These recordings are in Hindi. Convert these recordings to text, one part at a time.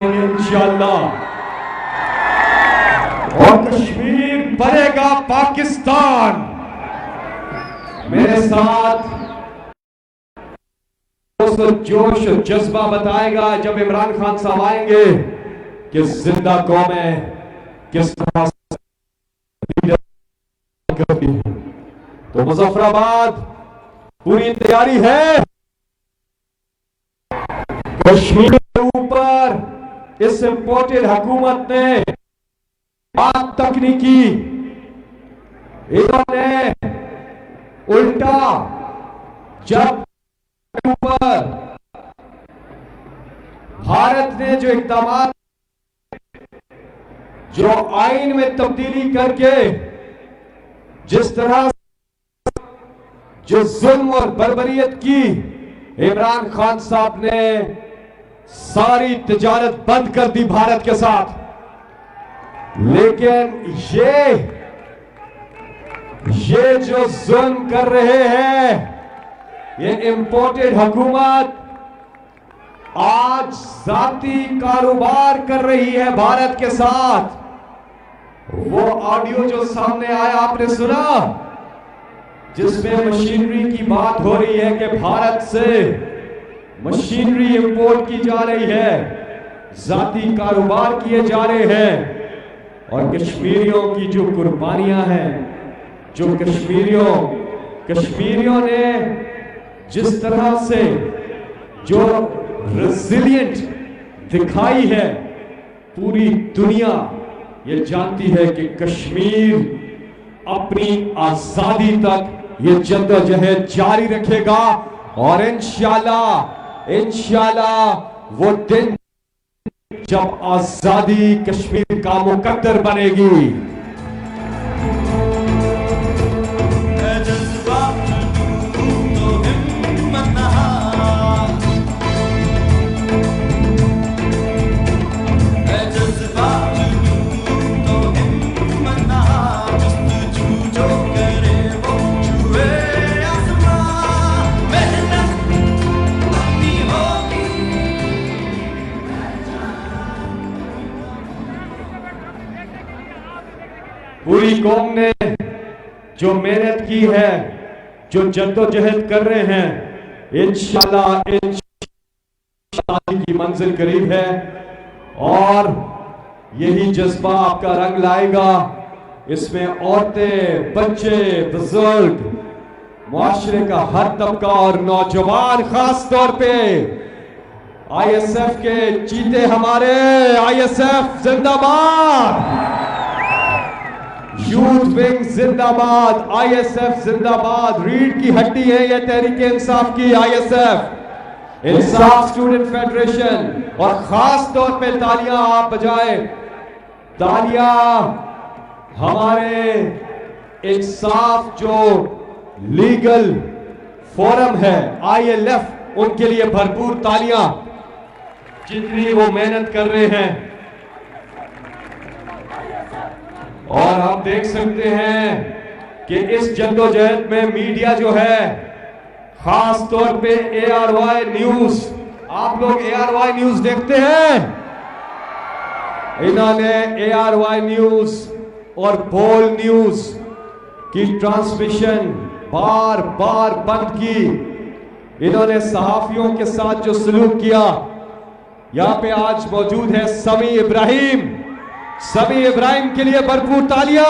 इंशाअल्लाह। और कश्मीर बनेगा पाकिस्तान। मेरे साथ जोश और जज्बा बताएगा जब इमरान खान साहब आएंगे कि जिंदा कौमें किस तरह से। तो मुजफ्फराबाद पूरी तैयारी है। कश्मीर के ऊपर इस इंपोर्टेड हुकूमत ने बात तक नहीं की। इन्होंने उल्टा जब ऊपर भारत ने जो इक़दाम, जो आइन में तब्दीली करके जिस तरह जो जुल्म और बर्बरियत की, इमरान खान साहब ने सारी तिजारत बंद कर दी भारत के साथ। लेकिन ये जो जुल्म कर रहे हैं, ये इंपोर्टेड हुकूमत आज जाती कारोबार कर रही है भारत के साथ। वो ऑडियो जो सामने आया आपने सुना, जिसमें मशीनरी की बात हो रही है कि भारत से मशीनरी इंपोर्ट की जा रही है, जाती कारोबार किए जा रहे हैं। और कश्मीरियों की जो कुर्बानियां हैं, जो कश्मीरियों ने जिस तरह से जो रेजिलिएंट दिखाई है, पूरी दुनिया ये जानती है कि कश्मीर अपनी आजादी तक ये जद्दोजहद जारी रखेगा। और इंशाल्लाह वो दिन जब आजादी कश्मीर का मुकद्दर बनेगी। पूरी कौम ने जो मेहनत की है, जो जद्दोजहद कर रहे हैं, इंशाल्लाह की मंजिल करीब है। और यही जज्बा आपका रंग लाएगा। इसमें औरतें, बच्चे, बुजुर्ग, मुआशरे का हर तबका और नौजवान खास तौर पे आईएसएफ के चीते हमारे, आईएसएफ जिंदाबाद, यूथ विंग जिंदाबाद, आईएसएफ जिंदाबाद। रीढ़ की हड्डी है ये तहरीक इंसाफ की आईएसएफ, इंसाफ स्टूडेंट फेडरेशन। और खास तौर पे तालियां आप बजाएं, तालियां हमारे इंसाफ जो लीगल फोरम है आईएलएफ, उनके लिए भरपूर तालियां, जितनी वो मेहनत कर रहे हैं। और आप देख सकते हैं कि इस जद्दोजहद में मीडिया जो है, खास तौर पे ARY न्यूज, आप लोग ARY न्यूज देखते हैं? इन्होंने ARY न्यूज और बोल न्यूज की ट्रांसमिशन बार बार बंद की। इन्होंने सहाफियों के साथ जो सलूक किया, यहां पे आज मौजूद है समी इब्राहिम के लिए भरपूर तालियां।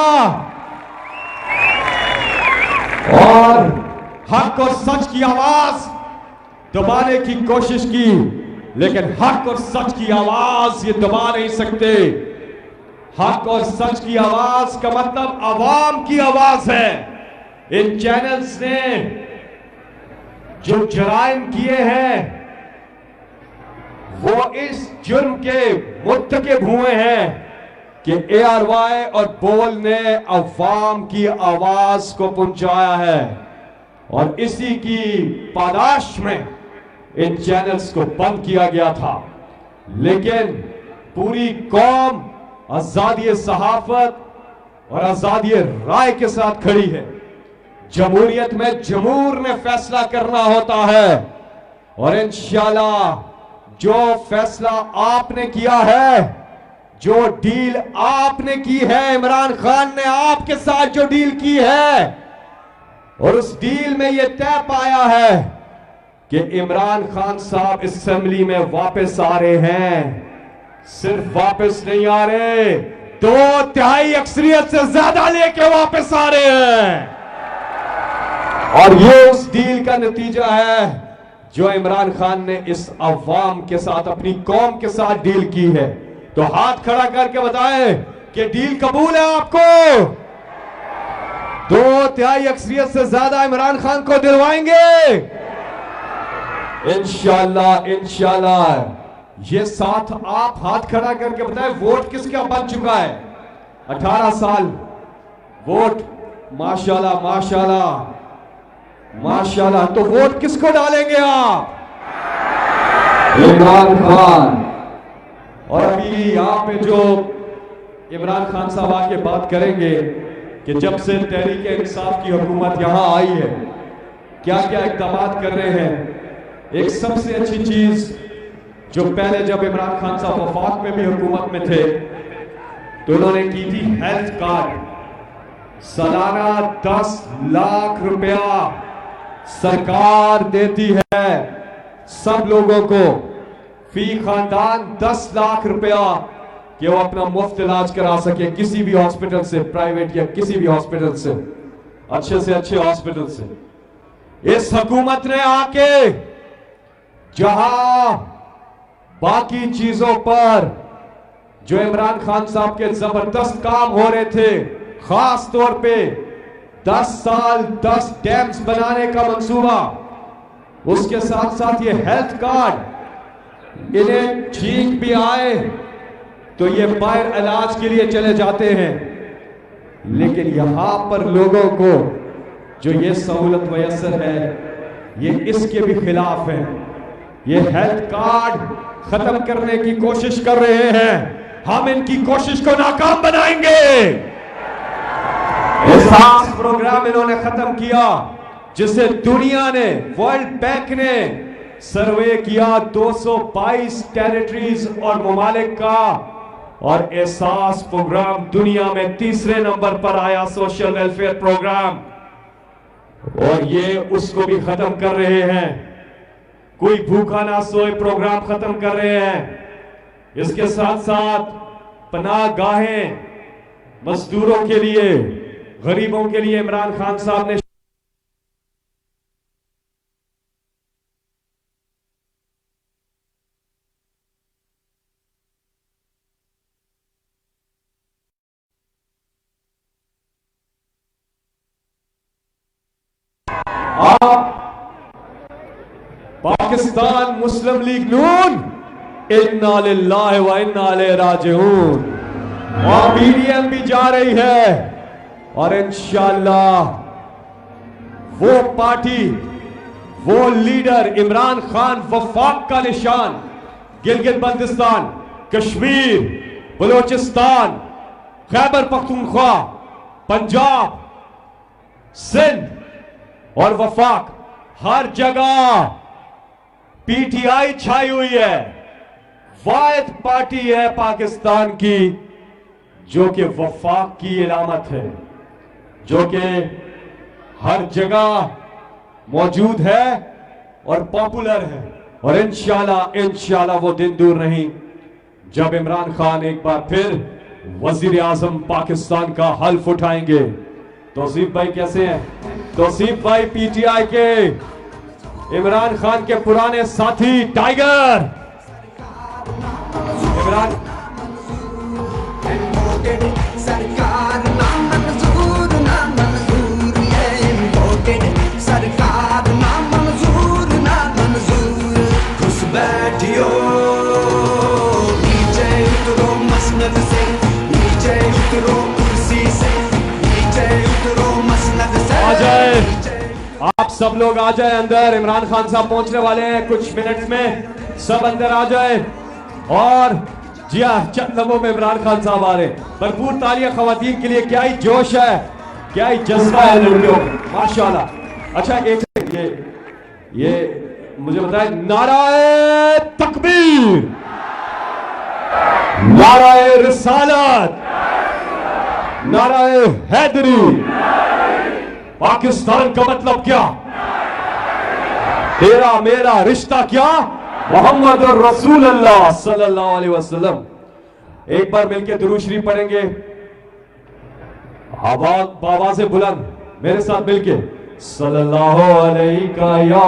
और हक और सच की आवाज दबाने की कोशिश की, लेकिन हक और सच की आवाज ये दबा नहीं सकते। हक और सच की आवाज का मतलब आवाम की आवाज है। इन चैनल्स ने जो जराइम किए हैं, वो इस जुर्म के मुर्तकिब हुए हैं कि ARY और बोल ने अवाम की आवाज को पहुंचाया है। और इसी की पादाश में इन चैनल्स को बंद किया गया था। लेकिन पूरी कौम आजादी सहाफत और आजादी राय के साथ खड़ी है। जमहूरियत में जमहूर ने फैसला करना होता है। और इंशाल्लाह जो फैसला आपने किया है, जो डील आपने की है, इमरान खान ने आपके साथ जो डील की है, और उस डील में यह तय पाया है कि इमरान खान साहब असेंबली में वापस आ रहे हैं। सिर्फ वापस नहीं आ रहे, 2/3 अक्सरियत से ज्यादा लेके वापस आ रहे हैं। और ये उस डील का नतीजा है जो इमरान खान ने इस अवाम के साथ, अपनी कौम के साथ डील की है। तो हाथ खड़ा करके बताएं कि डील कबूल है आपको। 2/3 अक्सरियत से ज्यादा इमरान खान को दिलवाएंगे इंशाल्लाह, इंशाल्लाह। ये साथ आप हाथ खड़ा करके बताएं, वोट किसका बन चुका है? 18 साल वोट। माशाल्लाह माशाल्लाह माशाल्लाह। तो वोट किसको डालेंगे आप? इमरान खान। और अभी यहां पे जो इमरान खान साहब आके बात करेंगे कि जब से तहरीक इंसाफ की हुकूमत यहां आई है क्या क्या इक़दाम कर रहे हैं। एक सबसे अच्छी चीज जो पहले जब इमरान खान साहब वफाक में भी हुकूमत में थे तो उन्होंने की थी हेल्थ कार्ड। सालाना 10 लाख रुपया सरकार देती है सब लोगों को, फी खानदान 10 लाख रुपया कि वो अपना मुफ्त इलाज करा सके किसी भी हॉस्पिटल से, प्राइवेट या किसी भी हॉस्पिटल से, अच्छे से अच्छे हॉस्पिटल से। इस हुकूमत ने आके जहां बाकी चीजों पर जो इमरान खान साहब के जबरदस्त काम हो रहे थे, खास तौर पे 10 साल 10 डैम्स बनाने का मंसूबा, उसके साथ साथ ये हेल्थ कार्ड, इन्हें ठीक भी आए तो ये बाहर इलाज के लिए चले जाते हैं, लेकिन यहां पर लोगों को जो ये सहूलत मयसर है ये इसके भी खिलाफ है। ये हेल्थ कार्ड खत्म करने की कोशिश कर रहे हैं। हम इनकी कोशिश को नाकाम बनाएंगे। एहसास प्रोग्राम इन्होंने खत्म किया जिसे दुनिया ने, वर्ल्ड बैंक ने सर्वे किया 222 टेरिटरीज और ममालिक का, और एहसास प्रोग्राम दुनिया में तीसरे नंबर पर आया सोशल वेलफेयर प्रोग्राम, और ये उसको भी खत्म कर रहे हैं। कोई भूखा ना सोए प्रोग्राम खत्म कर रहे हैं। इसके साथ साथ पनाह गाहें मजदूरों के लिए, गरीबों के लिए इमरान खान साहब ने पाकिस्तान मुस्लिम लीग नून, इन्ना लिल्लाहि व इन्ना इलैहि राजिऊन, और पीडीएम भी जा रही है। और इंशाअल्लाह वो पार्टी, वो लीडर इमरान खान, वफाक का निशान गिलगित बल्तिस्तान, कश्मीर, बलोचिस्तान, खैबर पख्तूनख्वा, पंजाब, सिंध और वफाक, हर जगह पीटीआई छाई हुई है। वाहिद पार्टी है पाकिस्तान की जो कि वफाक की इलामत है, जो कि हर जगह मौजूद है और पॉपुलर है। और इंशाल्लाह इंशाल्लाह वो दिन दूर नहीं जब इमरान खान एक बार फिर वजीर आजम पाकिस्तान का हल्फ उठाएंगे। तौसीफ भाई कैसे हैं? तौसीफ भाई पीटीआई के इमरान खान के पुराने साथी टाइगर इमरान। सरकार ना मंजूर, ना मंजूर, ये इम्पोर्टेड सरकार ना मंजूर, ना मंजूर। खुश बैठियो नीचे उतरो मसनद से, नीचे उतरो कुर्सी से, नीचे उतरो मसनद से। आ जाए आप सब लोग, आ जाए अंदर। इमरान खान साहब पहुंचने वाले हैं कुछ मिनट्स में, सब अंदर आ जाए। और जी हाँ, चंद लम्हों में इमरान खान साहब आ रहे। भरपूर तालियां खवातीन के लिए। क्या ही जोश है, क्या ही जज्बा है लड़कियों में, माशाल्लाह। अच्छा एक ये मुझे बताएं, नाराए तकबीर, नाराए रिसालत, नाराए हैदरी। पाकिस्तान का मतलब क्या? तेरा मेरा रिश्ता क्या? मोहम्मद रसूल अल्लाह सल्लल्लाहु अलैहि वसल्लम। एक बार मिलकर दुरूद शरीफ पढ़ेंगे, आवाज से बुलंद मेरे साथ मिलके, सल्लल्लाहु अलैका या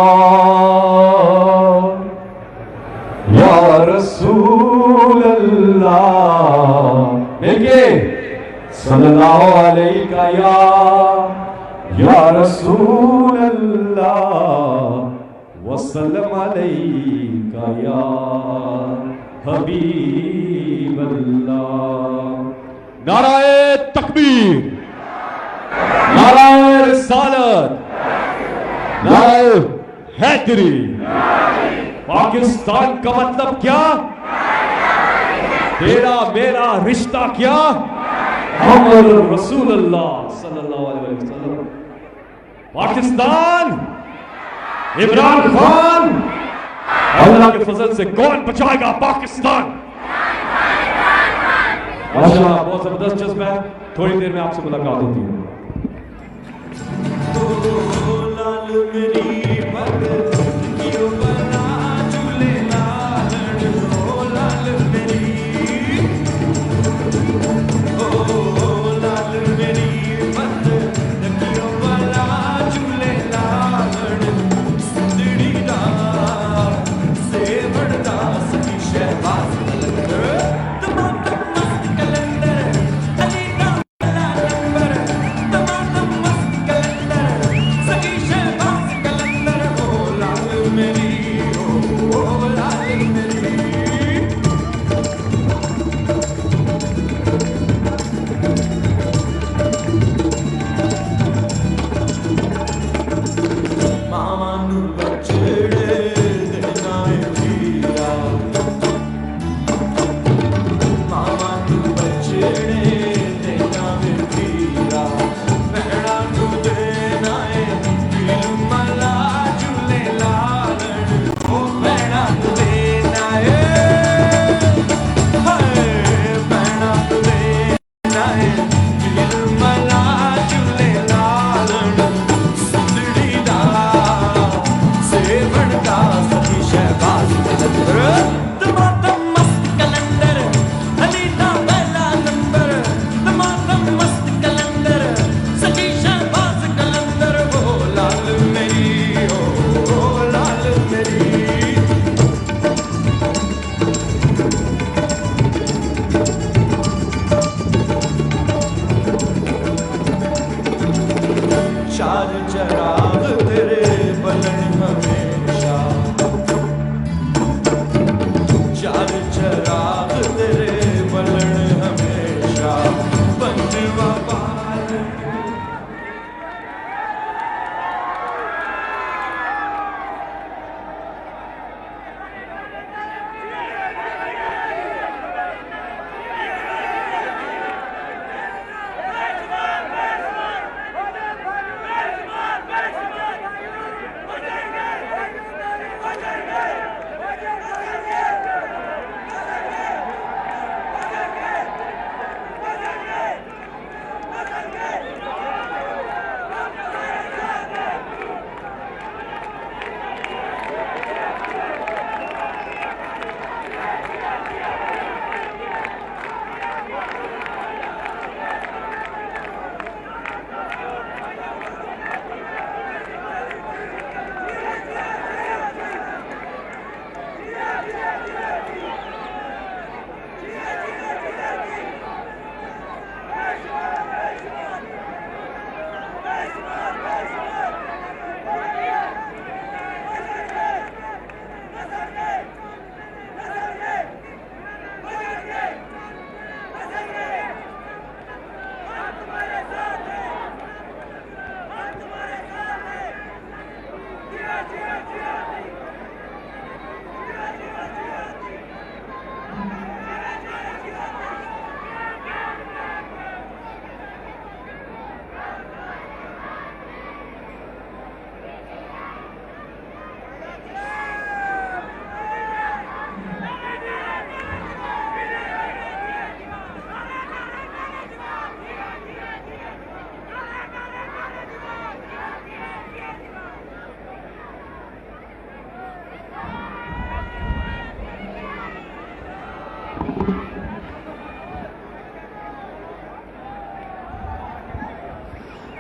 रसूल अल्लाह। मिलके, सल्लल्लाहु अलैका या रसूल अल्लाह, वसल्लम अलैका या हबीब अल्लाह। नाराए तकबीर, नाराए रिसालत, नाराए हैदरी। पाकिस्तान का मतलब क्या? तेरा मेरा रिश्ता क्या? मोहम्मद रसूल अल्लाह सल्लल्लाहु अलैहि वसल्लम। पाकिस्तान, इमरान खान, अल्लाह के फजल से कौन बचाएगा पाकिस्तान? माशाअल्लाह, बहुत जबरदस्त जज्बा है। थोड़ी देर में आपसे मुलाकात होती है।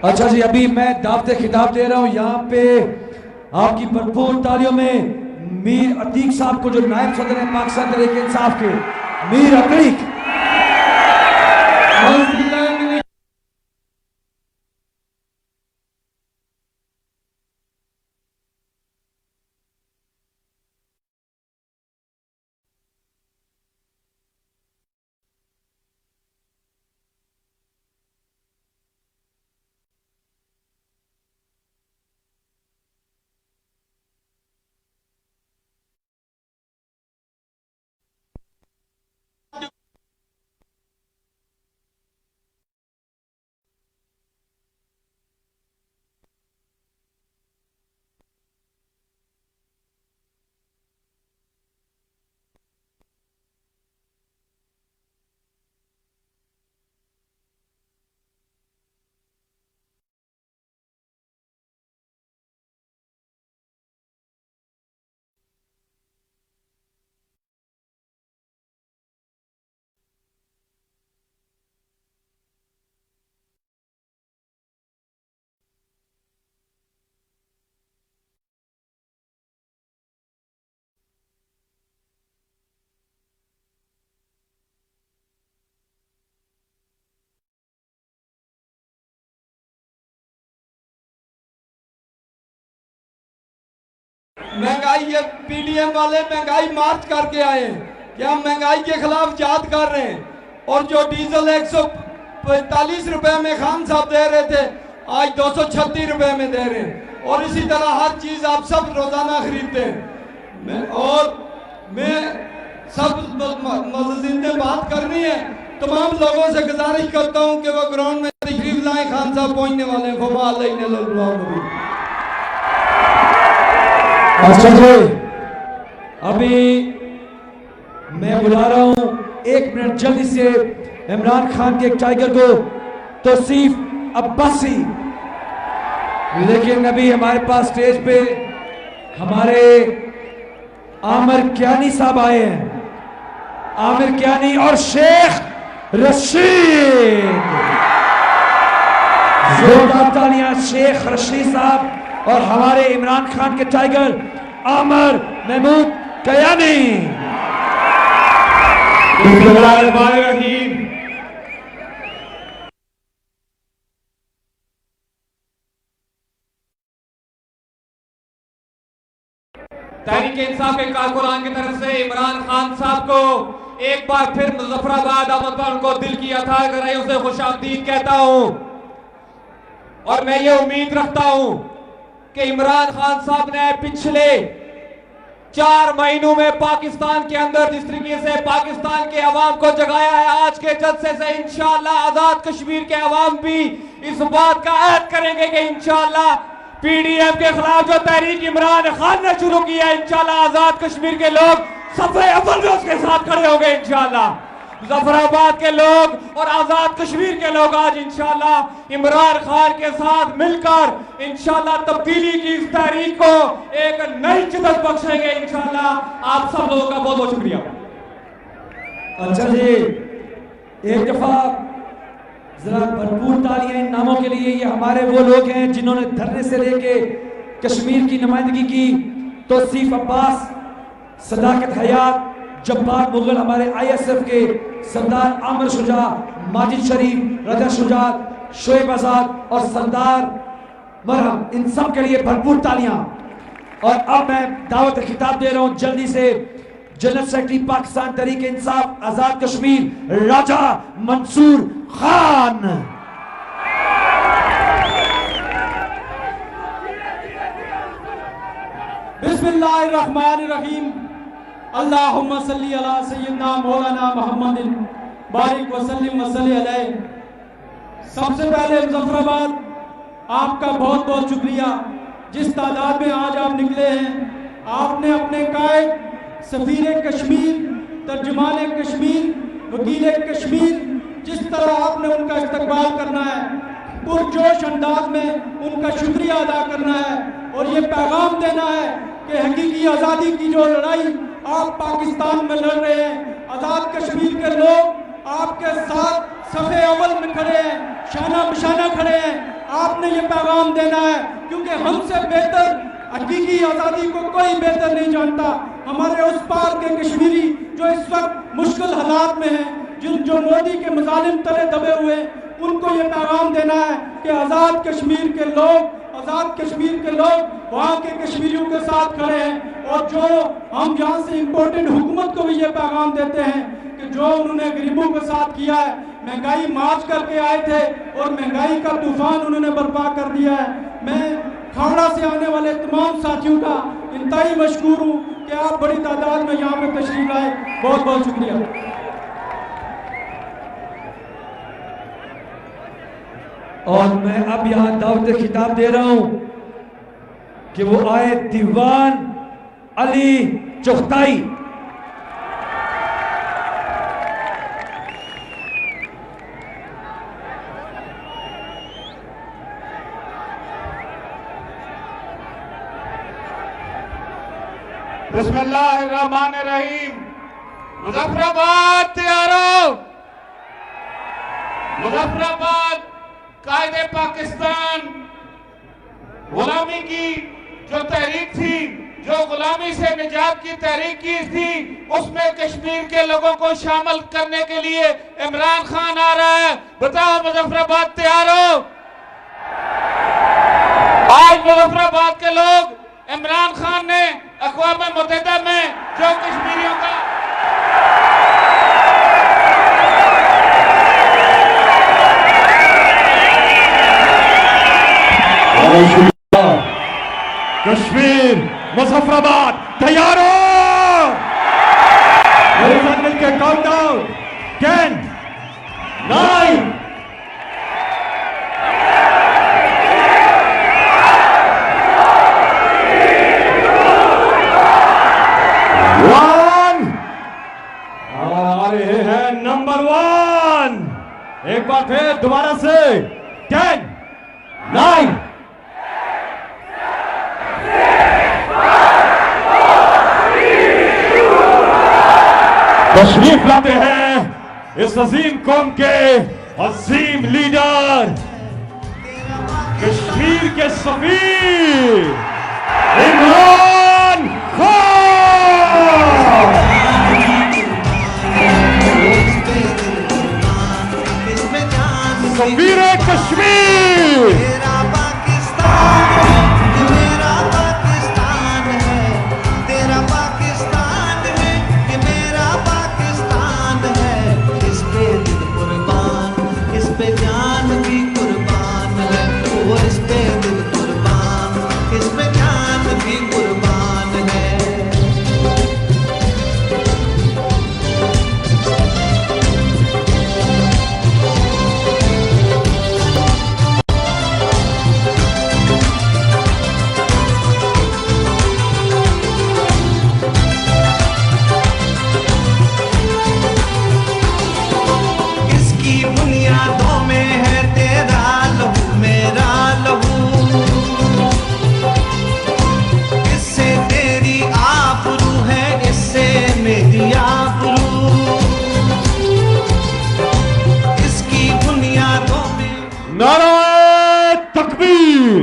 अच्छा जी, अभी मैं दावते खिताब दे रहा हूं। यहाँ पे आपकी भरपूर तालियों में मीर अतीक साहब को, जो नायब सदर है पाकिस्तान तहरीक इंसाफ के, मीर अतीक। महंगाई, ये पीडीएम वाले महंगाई मार्च करके आए हैं कि हम महंगाई के खिलाफ याद कर रहे हैं। और जो डीजल 145 रुपए में खान साहब दे रहे थे, आज 236 रुपए में दे रहे हैं। और इसी तरह हर चीज आप सब रोजाना खरीदते हैं। मैं सब मज़ीद में बात करनी है। तमाम लोगों से गुजारिश करता हूं कि वो ग्राउंड में तशरीफ लाएं। खान साहब पहुंचने वाले हैं। अच्छा जी, अभी मैं बुला रहा हूं 1 मिनट जल्दी से इमरान खान के एक टाइगर को, तौसीफ अब्बासी। लेकिन अभी हमारे पास स्टेज पे हमारे आमिर कियानी साहब आए हैं। आमिर कियानी और शेख रशीद। जोरदार तालियां शेख रशीद साहब और हमारे इमरान खान के टाइगर आमिर महमूद कियानी। तहरीक इंसाफ के कारकुनान की तरफ से इमरान खान साहब को एक बार फिर मुजफ्फराबाद आमद पर उनको दिल की अथाह गहराइयों से खुशामदीद कहता हूं। और मैं ये उम्मीद रखता हूं कि इमरान खान साहब ने पिछले 4 महीनों में पाकिस्तान के अंदर जिस तरीके से पाकिस्तान के अवाम को जगाया है, आज के जलसे से इंशाअल्लाह आजाद कश्मीर के अवाम भी इस बात का अहद करेंगे कि इंशाअल्लाह पीडीएम के खिलाफ जो तहरीक इमरान खान ने शुरू किया है, इंशाअल्लाह आजाद कश्मीर के लोग सफे अव्वल में उसके साथ खड़े होंगे। इंशाअल्लाह मुजफ्फराबाद के लोग और आजाद कश्मीर के लोग आज इंशाअल्लाह इमरान खान के साथ मिलकर इंशाअल्लाह तब्दीली की इस तहरीक को एक नई जिद्दत बख्शेंगे। इंशाअल्लाह आप सब लोगों का बहुत बहुत शुक्रिया। अच्छा जी, एक दफा जरा भरपूर तालियां इन नामों के लिए। ये हमारे वो लोग हैं जिन्होंने धरने से लेके कश्मीर की नुमाइंदगी की। तौसीफ अब्बास, सदाकत हयात, जब्बार मुगल, हमारे ISF के सरदार आमिर शुजा, माजिद शरीफ, रजा शुजा, शोएब आजाद और सरदार मरहम, इन सब के लिए भरपूर तालियां। और अब मैं दावत खिताब दे रहा हूं जल्दी से जनरल सेक्रेटरी पाकिस्तान तहरीक इंसाफ आजाद कश्मीर राजा मंसूर खान। बिस्मिल्लाहिर्रहमानिर्रहीम। अल्लाहुम्मा सल्ली अला सय्यिदना मौलाना मुहम्मदिन बारिक वसल्लिम वसल्ली अलैहि। सबसे पहले मुजफ्फराबाद आपका बहुत बहुत शुक्रिया, जिस तादाद में आज आप निकले हैं। आपने अपने कायद सफीर कश्मीर, तर्जुमान कश्मीर, वकील कश्मीर, जिस तरह आपने उनका इस्तकबाल करना है, पुरजोश अंदाज में उनका शुक्रिया अदा करना है और ये पैगाम देना है कि हकीकी आज़ादी की जो लड़ाई आप पाकिस्तान में लड़ रहे हैं, आज़ाद कश्मीर के लोग आपके साथ सफ़े अव्वल में खड़े हैं, शाना बशाना खड़े हैं। आपने ये पैगाम देना है, क्योंकि हमसे बेहतर हकीकी आज़ादी को कोई बेहतर नहीं जानता। हमारे उस पार के कश्मीरी जो इस वक्त मुश्किल हालात में हैं, जो मोदी के मजालिम तले दबे हुए, उनको ये पैगाम देना है कि आज़ाद कश्मीर के लोग वहाँ के कश्मीरियों के साथ खड़े हैं। और जो हम यहाँ से इम्पोर्टेड हुकूमत को भी ये पैगाम देते हैं कि जो उन्होंने गरीबों के साथ किया है, महंगाई मार्च करके आए थे और महंगाई का तूफान उन्होंने बर्पा कर दिया है। मैं खावड़ा से आने वाले तमाम साथियों का इंतहाई मशकूर हूँ कि आप बड़ी तादाद में यहाँ पे तशरीफ लाए। बहुत बहुत शुक्रिया। और मैं अब यहाँ दावत खिताब दे रहा हूँ कि वो आए दीवान अली चुगताई। बिस्मिल्लाहिर्रहमानिर्रहीम। मुजफ्फराबाद तैयारो। मुजफ्फराबाद कायदे पाकिस्तान गुलामी की जो तहरीक थी, जो गुलामी से निजात की तहरीक की थी, उसमें कश्मीर के लोगों को शामिल करने के लिए इमरान खान आ रहा है। बताओ मुजफ्फराबाद तैयार हो? आज मुजफ्फराबाद के लोग इमरान खान ने अक़वाम मुत्तहिदा में जो कश्मीरियों का कश्मीर मुजफ्फराबाद तैयार हो? मेरे साथ मिलकर काउंटडाउन 10 9 1। आ रहे हैं नंबर 1। एक बार फिर दोबारा से 10 9 तशरीफ लाते हैं इस अजीम कौम के अजीम लीडर, कश्मीर के सफीर इमरान खान। सफीर कश्मीर। नाराए तकबीर,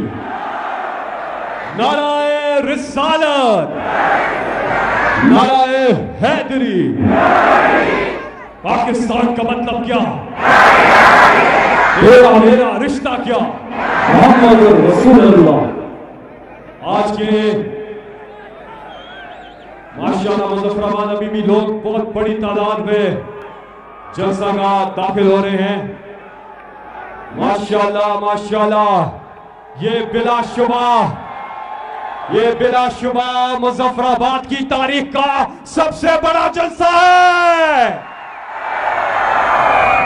नाराए रिसालत, नाराए हैदरी। पाकिस्तान का मतलब क्या? तेरा मेरा रिश्ता क्या? मोहम्मद रसूलुल्लाह। आज के माशाअल्लाह मुजफ्फराबाद अभी भी लोग बहुत बड़ी तादाद में जलसागाह दाखिल हो रहे हैं। माशाअल्लाह माशाअल्लाह। ये बिलाशुबा मुजफ्फराबाद की तारीख का सबसे बड़ा जलसा है।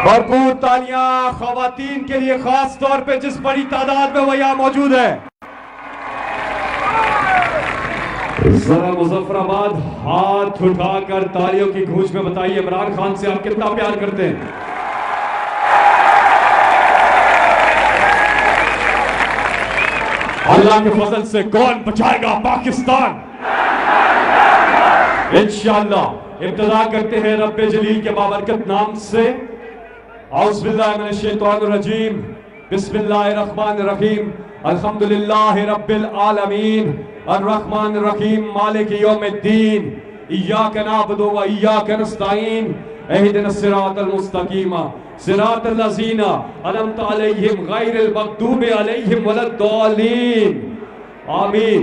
भरपूर तालियां खवातीन के लिए, खास तौर पे जिस बड़ी तादाद में वो यहां मौजूद है। जरा मुजफ्फराबाद हाथ उठाकर तालियों की गूंज में बताइए इमरान खान से आप कितना प्यार करते हैं। अल्लाह के फजल से कौन बचाएगा पाकिस्तान? इंशाअल्लाह। इब्तिदा करते हैं रब्बे जलील के बाबरकत नाम से। औज़ बिल्लाहि मिनश शैतानिर रजीम, बिस्मिल्लाहिर्रहमानिर्रहीम अल्हम्दुलिल्लाहि रब्बिल आलमीन अर्रहमानिर रहीम मालिक यौमिद्दीन इय्याका नअबुदु व इय्याका नस्तईन इहदिनस सिरातल मुस्तकीम सिरातल लज़ीना अनअमता अलैहिम गैरिल मग़दूबि अलैहिम वलद्दालीन आमीन।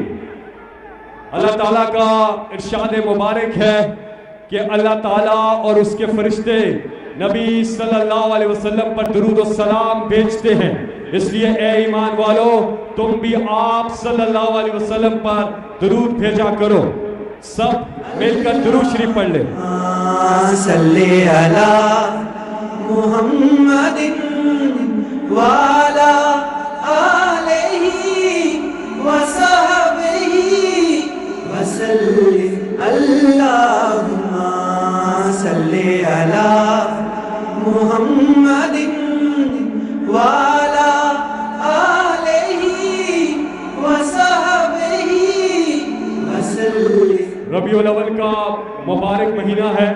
अल्लाह ताला का इरशाद मुबारक है कि अल्लाह ताला और उसके फरिश्ते नबी सल्लल्लाहु अलैहि वसल्लम पर दुरूद और सलाम भेजते हैं। इसलिए ए ईमान वालों, तुम भी आप सल्लल्लाहु अलैहि वसल्लम पर दुरूद भेजा करो। सब मिलकर दुरूद शरीफ पढ़ ले। सल्ले अला मुहम्मदिन वाला आलिही वसहबिही वसल्लिम अल्लाहुम्मा सल्ले अला मुहम्मदिन वाला आलिही वसहबिही वसल्लिम। रबीउल अव्वल का मुबारक महीना है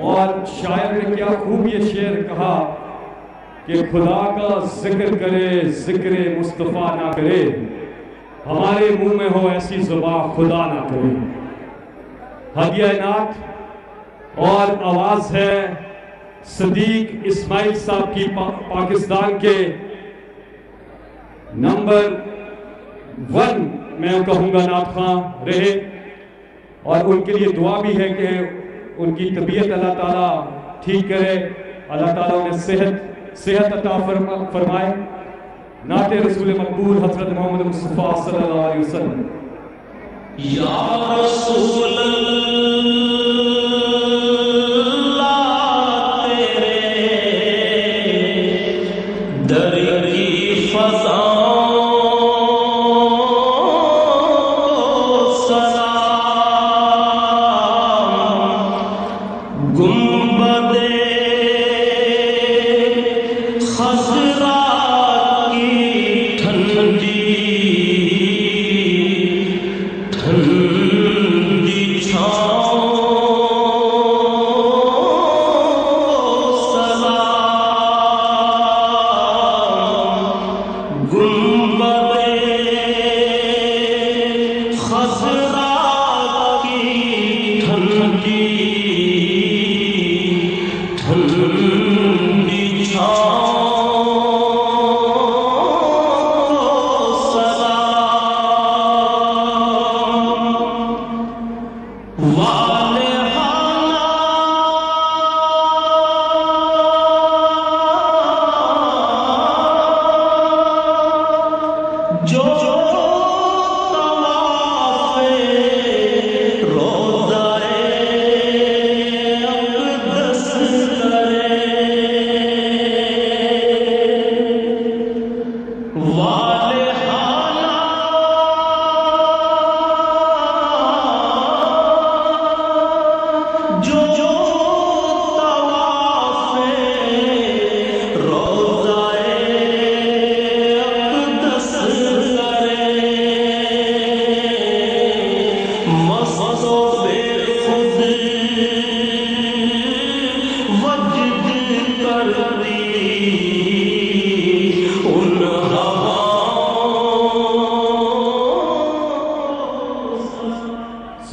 और शायर ने क्या खूब ये शेर कहा कि खुदा का जिक्र करे जिक्र मुस्तफ़ा ना करे, हमारे मुंह में हो ऐसी जुबान खुदा ना करे। हदिया नात और आवाज है सदीक इस्माइल साहब की पाकिस्तान के नंबर 1 मैं कहूँगा नात खां रहे, और उनके लिए दुआ भी है कि उनकी तबीयत अल्लाह ताला ठीक करे, अल्लाह ताला उन्हें सेहत अता फरमाए। नाते रसूल मकबूल हज़रत मोहम्मद मुस्तफ़ा सल्लल्लाहु अलैहि वसल्लम। या रसूल अल्लाह तेरे दर की फज़ा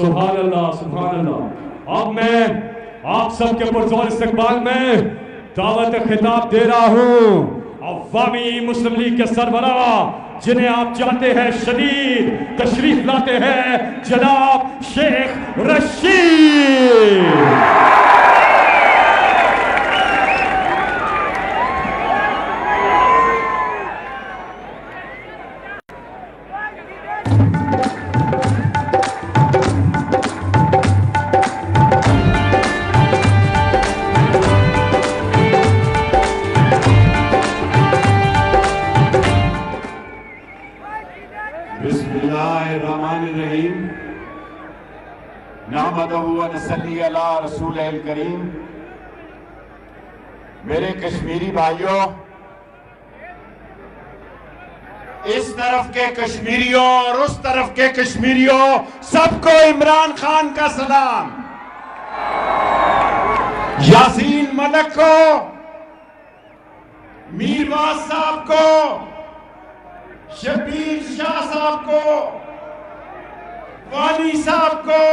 सुभान अल्लाह सुभान अल्लाह। अब मैं आप सबके पुरजोर इस्तकबाल में दावत खिताब दे रहा हूँ अवामी मुस्लिम लीग के सरबरा, जिन्हें आप जानते हैं शदीद तशरीफ लाते हैं, जनाब शेख रशीद। बिस्मिल्लाहिर्रहमानिर्रहीम नहमदहु व नसल्ली अला रसूलिल करीम। मेरे कश्मीरी भाइयों, इस तरफ के कश्मीरियों और उस तरफ के कश्मीरियों, सबको इमरान खान का सलाम। यासीन मलिक को मीरवास साहब को, शबीर शाह साहब को, वानी साहब को,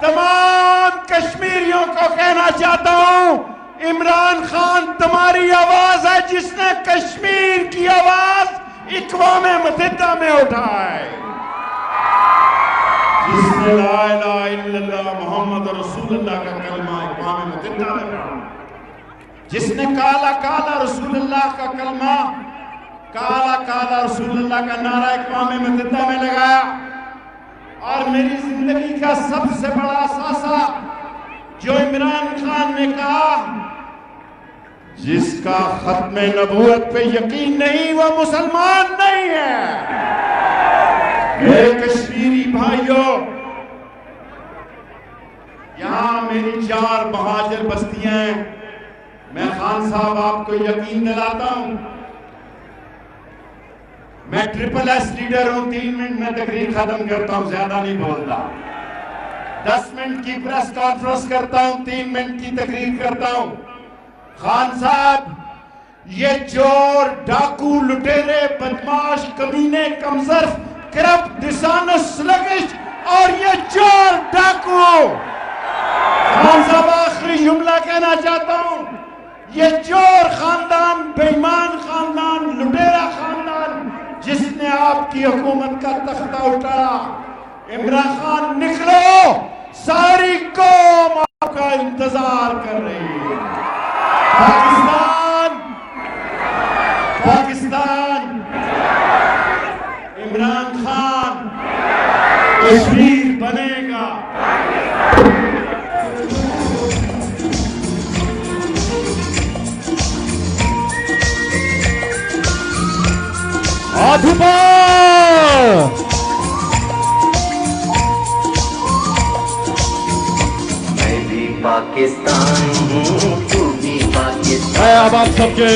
तमाम कश्मीरियों को कहना चाहता हूं, इमरान खान तुम्हारी आवाज है जिसने कश्मीर की आवाज इक़वाम मुत्तहिदा में उठाई, जिसने ला इलाहा इल्लल्लाह मुहम्मद रसूलुल्लाह का कलमा इक़वाम मुत्तहिदा में पढ़ा, जिसने काला काला रसूलुल्लाह का कलमा, काला काला रसूलुल्लाह का नारा इक़वाम मुत्तहिदा में लगाया। और मेरी जिंदगी का सबसे बड़ा सासा जो इमरान खान ने कहा, जिसका खत्म नबूवत पे यकीन नहीं वो मुसलमान नहीं है। मेरे कश्मीरी भाइयों, यहां मेरी 4 महाजर बस्तियां हैं। मैं खान साहब आपको यकीन दिलाता हूं, मैं SSS लीडर हूं। 3 मिनट में तकरीर खत्म करता हूं, ज्यादा नहीं बोलता। 10 मिनट की प्रेस कॉन्फ्रेंस करता हूं, 3 मिनट की तकरीर करता हूं। खान साहब, ये चोर, डाकू, लुटेरे, बदमाश, कमीने, कमजर्फ, करप्ट, डिसऑनेस्ट, स्लगिश और ये चोर डाकू, खान साहब आखिरी जुमला कहना चाहता हूं, ये चोर खानदान, बेईमान खानदान, लुटेरा खानदान जिसने आपकी हुकूमत का तख्ता उठाया, इमरान खान निकलो, सारी कौम आपका इंतजार कर रही है। पाकिस्तान, पाकिस्तान, इमरान खान कश्मीर बनेगा। आधुबा मैं भी पाकिस्तान हूँ, तू भी पाकिस्तान। मैं अब आप सबके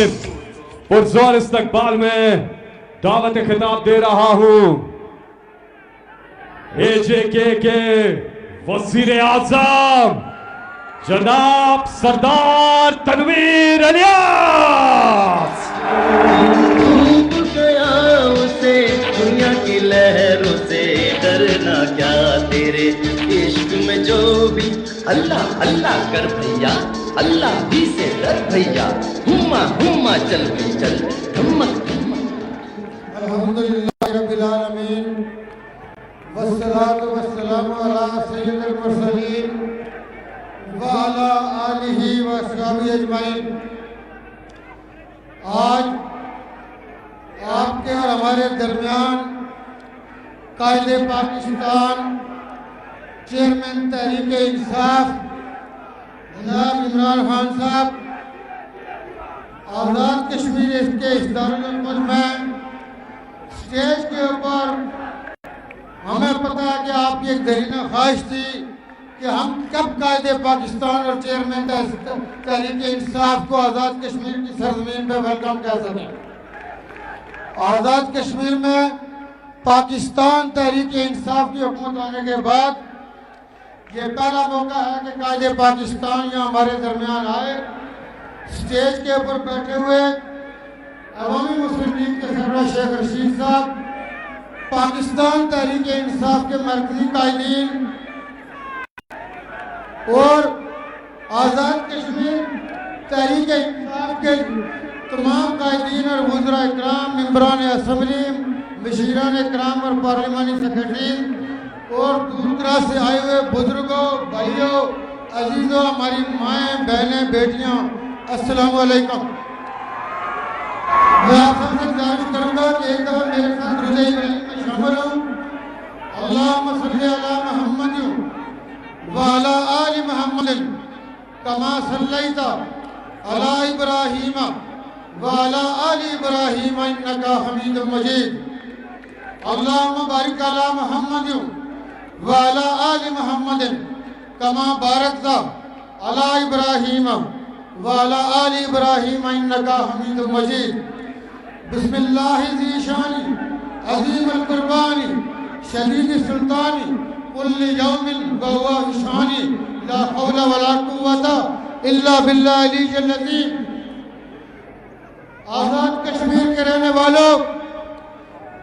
पुरजोर इस्तकबाल में दावत खिताब दे रहा हूं AJK के वजीर आजम जनाब सरदार तनवीर इलियास। उसे दुनिया की लहरों से डरना क्या, तेरे इश्क में जो भी अल्लाह अल्लाह कर भैया, अल्लाह भी से डर भैया, हुम्मा हुम्मा चल भी चल धम्मक धम्मक। अल्हम्दुलिल्लाह रब्बिल आलमीन वस्सलातु वस्सलामु अला सय्यिदिल मुरसलीन व अला आलिहि व अस्हाबिहि अजमाइन। आज आपके और हमारे दरमियान कायदे पाकिस्तान, चेयरमैन तहरीक इंसाफ जनाब इमरान खान साहब, आज़ाद कश्मीर के इस दारुल में स्टेज के ऊपर हमें पता है कि आपकी एक दरीना ख्वाहिश थी कि हम कब कायदे पाकिस्तान और चेयरमैन तहरीक इंसाफ को आज़ाद कश्मीर की सरजमीन पर वेलकम कर सकें। आज़ाद कश्मीर में पाकिस्तान तहरीक इंसाफ की हुकूमत आने के बाद ये पहला मौका है कि कायदे पाकिस्तान यहाँ हमारे दरमियान आए। स्टेज के ऊपर बैठे हुए अवामी मुस्लिम लीग के सरबराह शेख रशीद साहब, पाकिस्तान तहरीक इंसाफ के मरकजी कायदीन और आज़ाद कश्मीर तहरीक इंसाफ के तमाम कायदीन और वज़रा इकराम, मेंबरान असम्बली, मशीरान इकराम और पार्लिमानी सेक्रेटरी और दूर दराज से आए हुए बुजुर्गों, भाइयों, अजीजों, हमारी माएँ, बहनें, बेटियाँ, अस्सलाम वालेकुम। मैं आप सबसे गुजारिश करूँगा कि एक दफ़ा मेरे साथ दुरूद इब्राहिम में शामिल हूँ। अल्लाहुम्मा सल्ली अला मुहम्मद व अला आलि मुहम्मद कमा सल्लैता अला इब्राहीम व अला आलि इब्राहीम इन्नका हमीदुम मजीद। अल्लाहुम्मा बारिक अला मुहम्मद व अला आलि मुहम्मद कमा बारकता अला इब्राहीम व अला आलि इब्राहीम इन्नका हमीदुम मजीद। बिस्मिल्लाहि ज़ी शानी अज़ीम अल कुर्बानी शदीद सुल्तानी कुल्ल यौमिन व हुवा शानी ला हौला वला कुव्वता इल्ला बिल्लाहिल अज़ीम। आजाद कश्मीर के रहने वालों,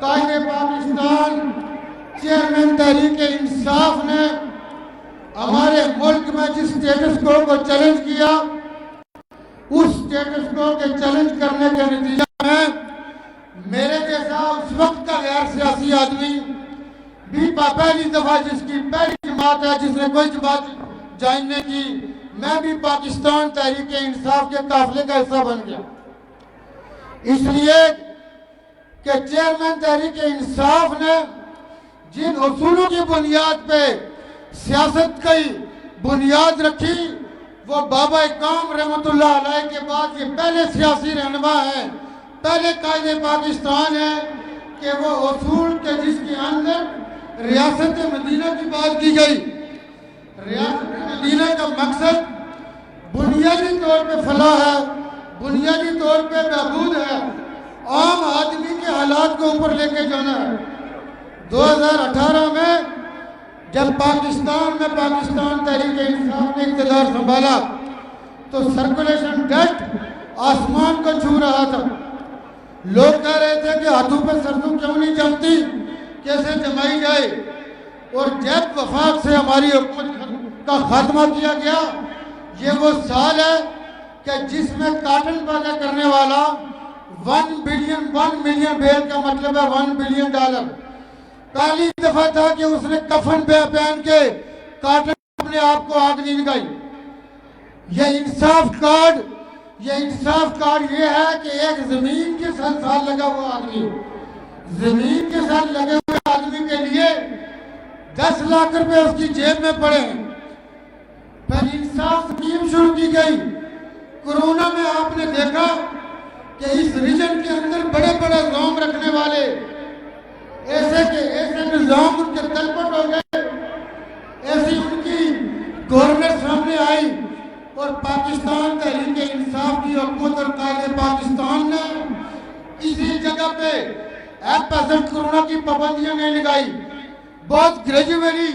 कायदे पाकिस्तान चेयरमैन तहरीक इंसाफ ने हमारे मुल्क में जिस स्टेटस को चैलेंज किया, उस स्टेटस को के चैलेंज करने के नतीजे में मेरे जैसा उस वक्त का गैर सियासी आदमी भी पहली दफा जिसकी पहली जमात है जिसने कोई जमात ज्वाइन नहीं की, मैं भी पाकिस्तान तहरीक इंसाफ के काफिले का हिस्सा बन गया। इसलिए कि चेयरमैन तहरीक इंसाफ ने जिन उसूलों की बुनियाद पे सियासत की बुनियाद रखी, वो बाबा कौम रहमतुल्लाह अलैह के बाद ये पहले सियासी रहनुमा है, पहले कायदे पाकिस्तान है कि वो उसूल के जिसके अंदर रियासत मदीना की बात की गई। रियासत मदीना का मकसद बुनियादी तौर पे फलाह है, बुनियादी तौर पे बहबूद है, आम आदमी के हालात को ऊपर लेके जाना है। 2018 में जब पाकिस्तान में पाकिस्तान तहरीक इंसाफ ने इक़्तिदार संभाला तो सर्कुलेशन डेट आसमान को छू रहा था। लोग कह रहे थे कि हाथों पे सरसों क्यों नहीं जमती, कैसे जमाई जाए। और जब वफाक से हमारी हुकूमत का खात्मा किया गया, ये वो साल है कि जिसमें काटन पैदा करने वाला 1 मिलियन बेल का मतलब है $1 बिलियन। पहली दफा था कि उसने कफन पहन के काटन अपने आप को आग नहीं लगाई। ये इंसाफ कार्ड ये है कि एक जमीन के साथ साल लगा हुआ आदमी, जमीन के साथ लगे हुए आदमी के लिए 10 लाख रुपए उसकी जेब में पड़े। फिर इंसाफ स्कीम शुरू की गई। कोरोना में आपने देखा कि इस रीजन के अंदर बड़े बड़े गांव रखने वाले ऐसे के ऐसे निजाम उनके तलपट हो गए, ऐसी उनकी गवर्नमेंट सामने आई और पाकिस्तान तहरीक इंसाफ की हुकूमत और कायदे पाकिस्तान ने इसी जगह पे एपेसेंट कोरोना की पाबंदियां नहीं लगाई। बहुत ग्रेजुअली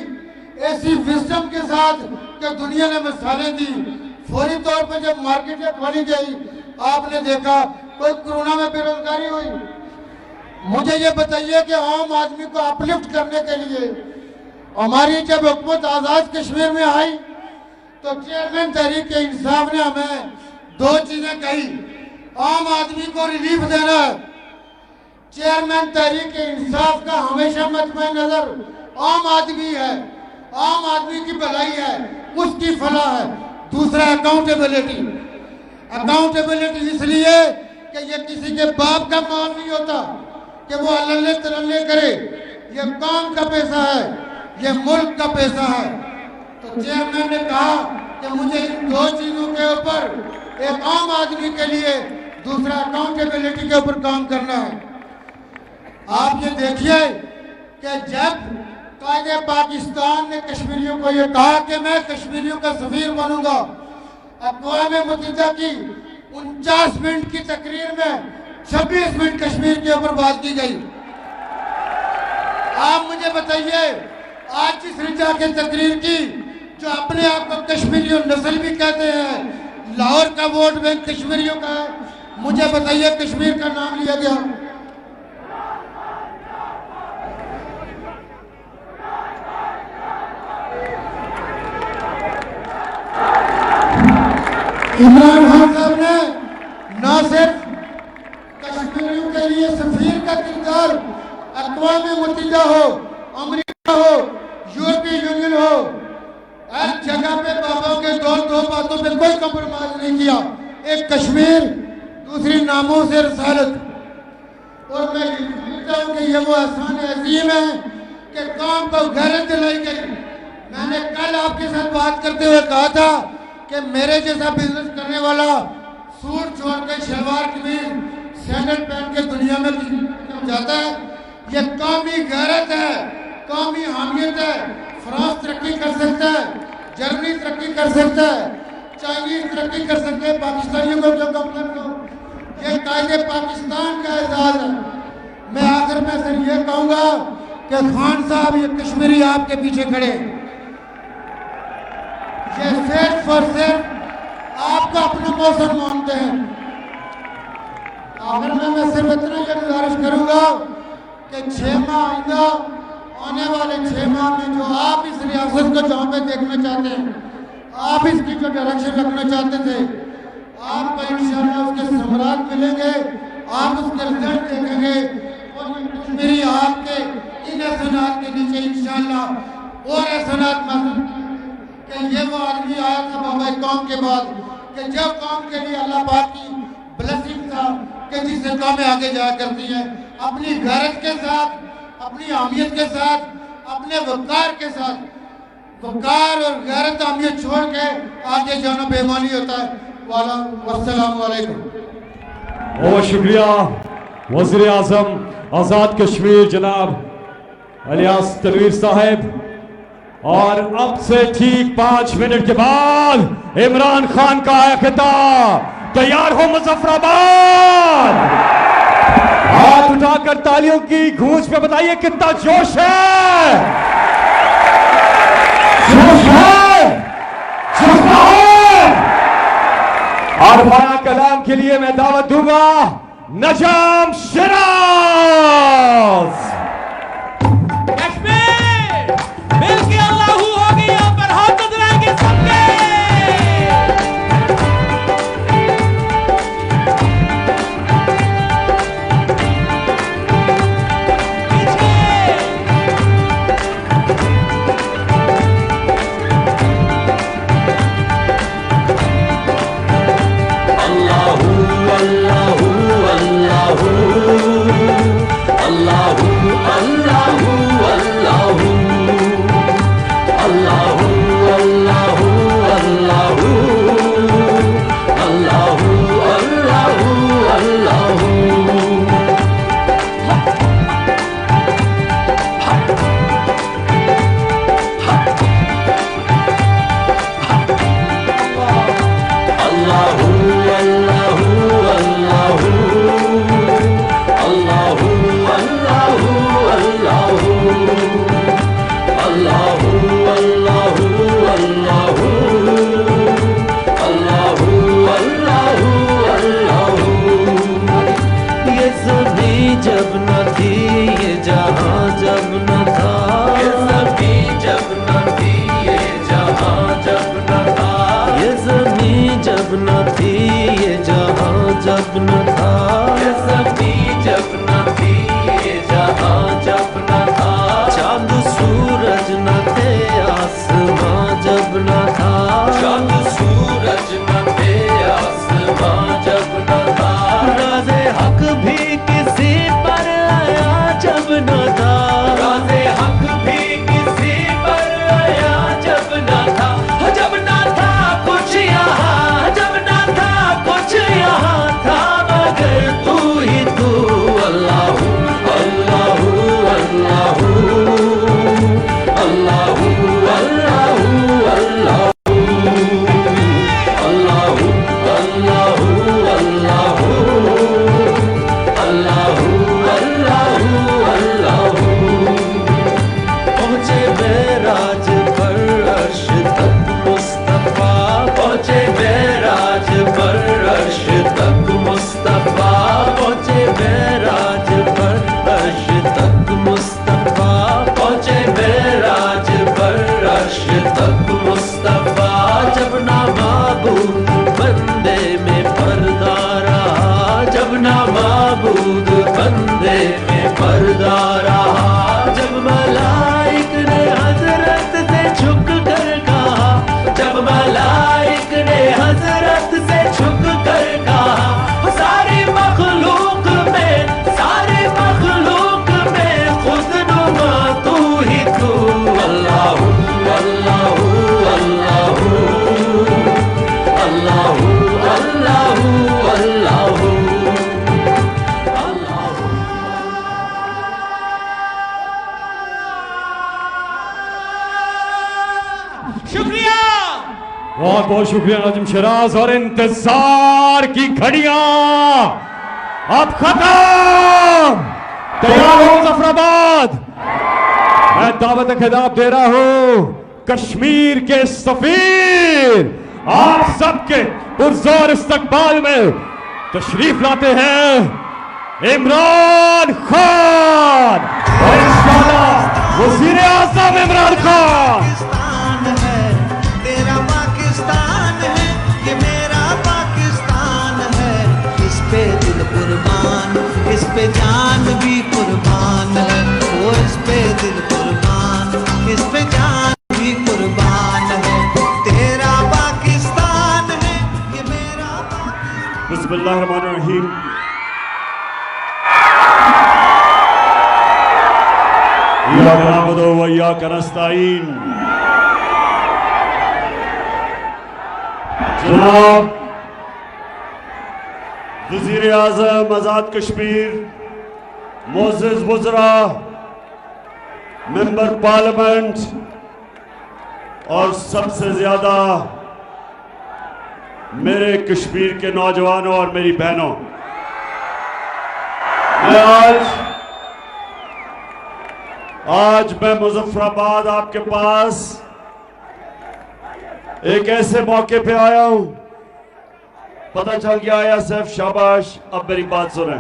ऐसी विजडम के साथ कि दुनिया ने मिसालें दी। फौरी तौर पर जब मार्केटें खोली गई, आपने देखा कोई कोरोना में बेरोजगारी हुई। मुझे ये बताइए कि आम आदमी को अपलिफ्ट करने के लिए हमारी जब हुकूमत आजाद कश्मीर में आई तो चेयरमैन तहरीक इंसाफ ने हमें 2 चीजें कही। आम आदमी को रिलीफ देना है। चेयरमैन तहरीक इंसाफ का हमेशा मद्देनजर नजर आम आदमी है, आम आदमी की भलाई है, उसकी फलाह है। दूसरा अकाउंटेबिलिटी इसलिए कि ये किसी के बाप का माल नहीं होता कि वो अल्ले तरल्ले करे। ये काम का पैसा है, ये मुल्क का पैसा है। तो चेयरमैन ने कहा कि मुझे इन 2 चीजों के ऊपर, एक आम आदमी के लिए, दूसरा अकाउंटेबिलिटी के ऊपर काम करना है। आप ये देखिए कि जब कायदे पाकिस्तान ने कश्मीरियों को ये कहा कि मैं कश्मीरियों का सफीर बनूंगा, अक़वाम मुत्तहिदा की 49 मिनट की तकरीर में 26 मिनट कश्मीर के ऊपर बात की गई। आप मुझे बताइए, आज जिस रिजा की तकरीर की, जो अपने आप को कश्मीरियों नस्ल भी कहते हैं, लाहौर का वोट बैंक कश्मीरियों का है, मुझे बताइए कश्मीर का नाम लिया गया। इमरान खान साहब ने न सिर्फ कश्मीरियों के लिए सफीर का किरदार अक़वाम मुत्तहिदा हो, अमेरिका हो, यूरोपीय यूनियन हो, हर जगह पे बाबा के दो बातों पे कोई कंप्रोमाइज नहीं किया। एक कश्मीर, दूसरी नामों से रसालत। और मैं समझता हूँ कि ये वो एहसान अजीम है कि काम को गैरत दिलाई गई। मैंने कल आपके साथ बात करते हुए कहा था कि मेरे जैसा बिजनेस करने वाला सूट छोड़ के शलवार कमीज सैंडल पहन के दुनिया में जाता है, ये कौमी गैरत है, कौमी हामियत है। फ्रांस तरक्की कर सकता है, जर्मनी तरक्की कर सकता है, चाइनीज तरक्की कर सकते हैं, पाकिस्तानियों को जो कंप्लेन हो, ये कायदे पाकिस्तान का एजाज है। मैं आखिर में सिर्फ ये कहूँगा कि खान साहब, ये कश्मीरी आपके पीछे खड़े, ये सिर्फ और सिर्फ आपका अपना मौसम मानते हैं, आखिर में मैं सिर्फ इतना ही गुजारिश करूंगा कि 6 माह आइंदा आने वाले 6 माह में जो आप इस रियासत को जहाँ पे देखना चाहते हैं, आप इसकी जो डायरेक्शन रखना चाहते थे, आपको इंशाअल्लाह उसके समरात मिलेंगे, आप उसके रिजल्ट देखेंगे और मेरी आपके इन एहसानात के नीचे इंशाअल्लाह और एहसानात मौजूद कि ये वो आदमी आया था बाबा कौम के बाद कि जब कौम के लिए अल्लाह पाक की ब्लेसिंग था कि जिससे कौमें आगे जाया करती हैं अपनी गैरत के साथ, अपनी अहमियत के साथ, अपने वकार के साथ, वकार और गैरत अहमियत छोड़ के आगे जाना बेईमानी होता है। वाला वस्सलाम वालेकुम। बहुत शुक्रिया वज़ीर आज़म आज़ाद कश्मीर जनाब इलियास तनवीर साहब। और अब से ठीक 5 मिनट के बाद इमरान खान का खिताब। तैयार हो मुजफ्फराबाद? हाथ उठाकर तालियों की गूंज पे बताइए कितना जोश है, जोश है, जज्बा है। और बड़ा कलाम के लिए मैं दावत दूंगा नजाम शिराज। कश्मीर मिलके अल्लाहू हो गई, यहाँ पर हाथ बदलाएंगे सबके। बहुत बहुत शुक्रिया नजम शिराज। और इंतजार की घड़ियां अब खत्म। तैयार हो मुजफ्फराबाद? मैं दावत खिताब दे रहा हूं कश्मीर के सफीर, आप सबके पुरजोर इस्तकबाल में तशरीफ लाते हैं इमरान खान और इंशाअल्लाह वज़ीर आज़म इमरान खान। पाकिस्तान है तेरा पाकिस्तान है ये मेरा पाकिस्तान है इस पे दिल कुर्बान इस पे जान भी कुर्बान है वो इस पे दिल कुर्बान इस पे जान भी कुर्बान है तेरा पाकिस्तान है ये मेरा बिस्मिल्लाहिर्रहमानिर्रहीम। इय्याका नअबुदु व इय्याका नस्तईन। जनाब वज़ीर आज़म आज़ाद कश्मीर, मोअज़्ज़िज़ वज़रा, मेंबर पार्लियामेंट और सबसे ज्यादा मेरे कश्मीर के नौजवानों और मेरी बहनों, मैं आज मैं मुज़फ़्फ़राबाद आपके पास एक ऐसे मौके पे आया हूं, पता चल गया आया सिर्फ शाबाश, अब मेरी बात सुने।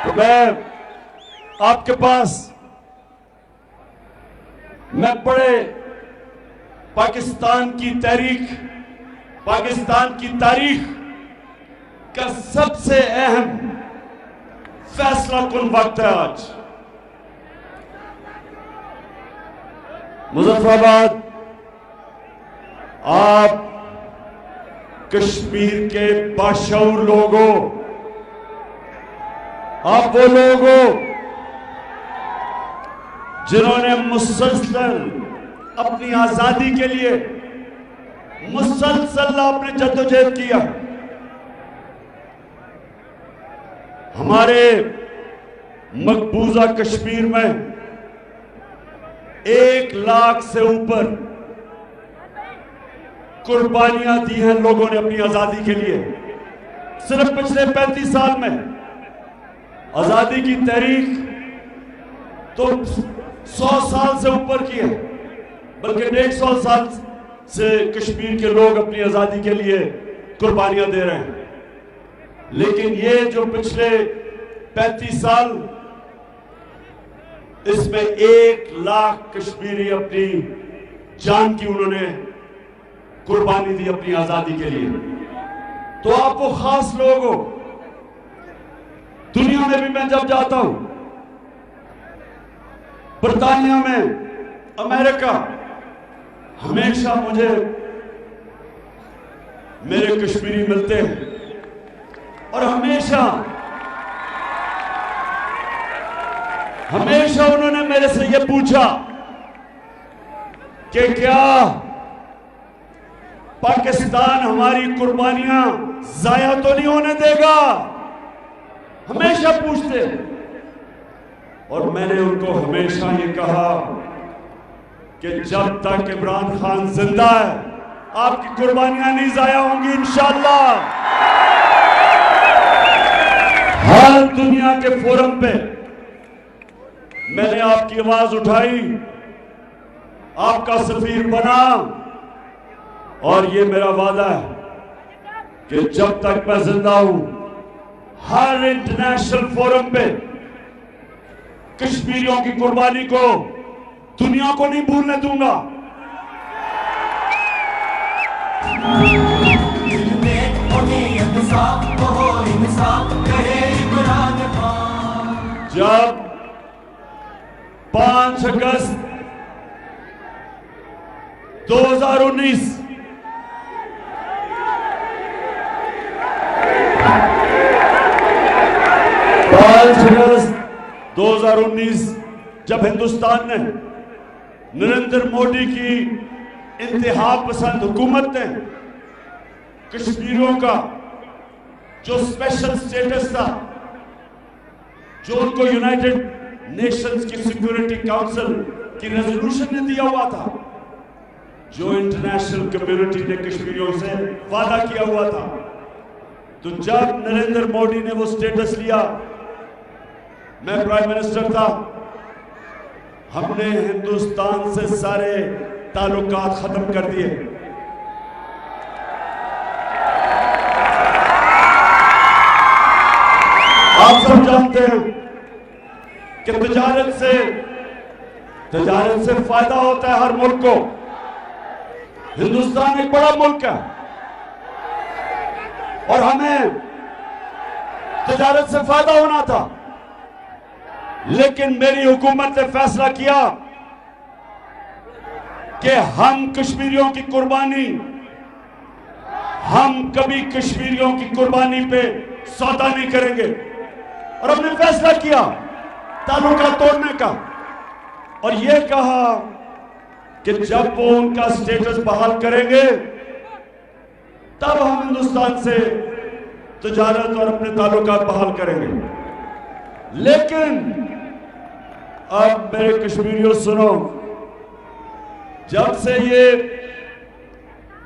तो मैं आपके पास मैं बड़े पाकिस्तान की तारीख का सबसे अहम फैसला कुन वक्त है आज। मुज़फ़्फ़राबाद आप कश्मीर के बाशऊर लोगों, आप वो लोग हो जिन्होंने मुसलसल अपनी आजादी के लिए मुसलसल आपने जद्दोजहद किया। हमारे मकबूजा कश्मीर में 1 लाख से ऊपर कुर्बानियां दी हैं लोगों ने अपनी आजादी के लिए। सिर्फ पिछले 35 साल में आजादी की तहरीक तो 100 साल से ऊपर की है, बल्कि 150 साल से कश्मीर के लोग अपनी आजादी के लिए कुर्बानियां दे रहे हैं। लेकिन ये जो पिछले 35 साल, इसमें 1 लाख कश्मीरी अपनी जान की उन्होंने कुर्बानी दी अपनी आजादी के लिए। तो आप वो खास लोग हो। दुनिया में भी मैं जब जाता हूं, बर्तानिया में, अमेरिका, हमेशा मुझे मेरे कश्मीरी मिलते हैं और हमेशा उन्होंने मेरे से यह पूछा कि क्या पाकिस्तान हमारी कुर्बानियां जाया तो नहीं होने देगा। हमेशा पूछते, और मैंने उनको हमेशा ये कहा कि जब तक इमरान खान जिंदा है आपकी कुर्बानियां नहीं जाया होंगी इंशाअल्लाह। हर दुनिया के फोरम पे मैंने आपकी आवाज उठाई, आपका सफीर बना, और ये मेरा वादा है कि जब तक मैं जिंदा हूं हर इंटरनेशनल फोरम पे कश्मीरियों की कुर्बानी को दुनिया को नहीं भूलने दूंगा। जब 5 अगस्त 2019 जब हिंदुस्तान ने नरेंद्र मोदी की इंतहा पसंद हुकूमत ने कश्मीरियों का जो स्पेशल स्टेटस था, जो उनको यूनाइटेड नेशंस की सिक्योरिटी काउंसिल की रेजोल्यूशन ने दिया हुआ था, जो इंटरनेशनल कम्युनिटी ने कश्मीरियों से वादा किया हुआ था, तो जब नरेंद्र मोदी ने वो स्टेटस लिया, मैं प्राइम मिनिस्टर था, हमने हिंदुस्तान से सारे ताल्लुकात खत्म कर दिए। आप सब जानते हैं कि तजारत से फायदा होता है हर मुल्क को। हिंदुस्तान एक बड़ा मुल्क है और हमें तजारत से फायदा होना था, लेकिन मेरी हुकूमत ने फैसला किया कि हम कश्मीरियों की कुर्बानी, हम कभी कश्मीरियों की कुर्बानी पे सौदा नहीं करेंगे। और हमने फैसला किया ताल्लुका तोड़ने का और यह कहा कि जब वो उनका स्टेटस बहाल करेंगे तब हम हिंदुस्तान से तजारत और अपने ताल्लुका बहाल करेंगे। लेकिन अब मेरे कश्मीरियों सुनो, जब से ये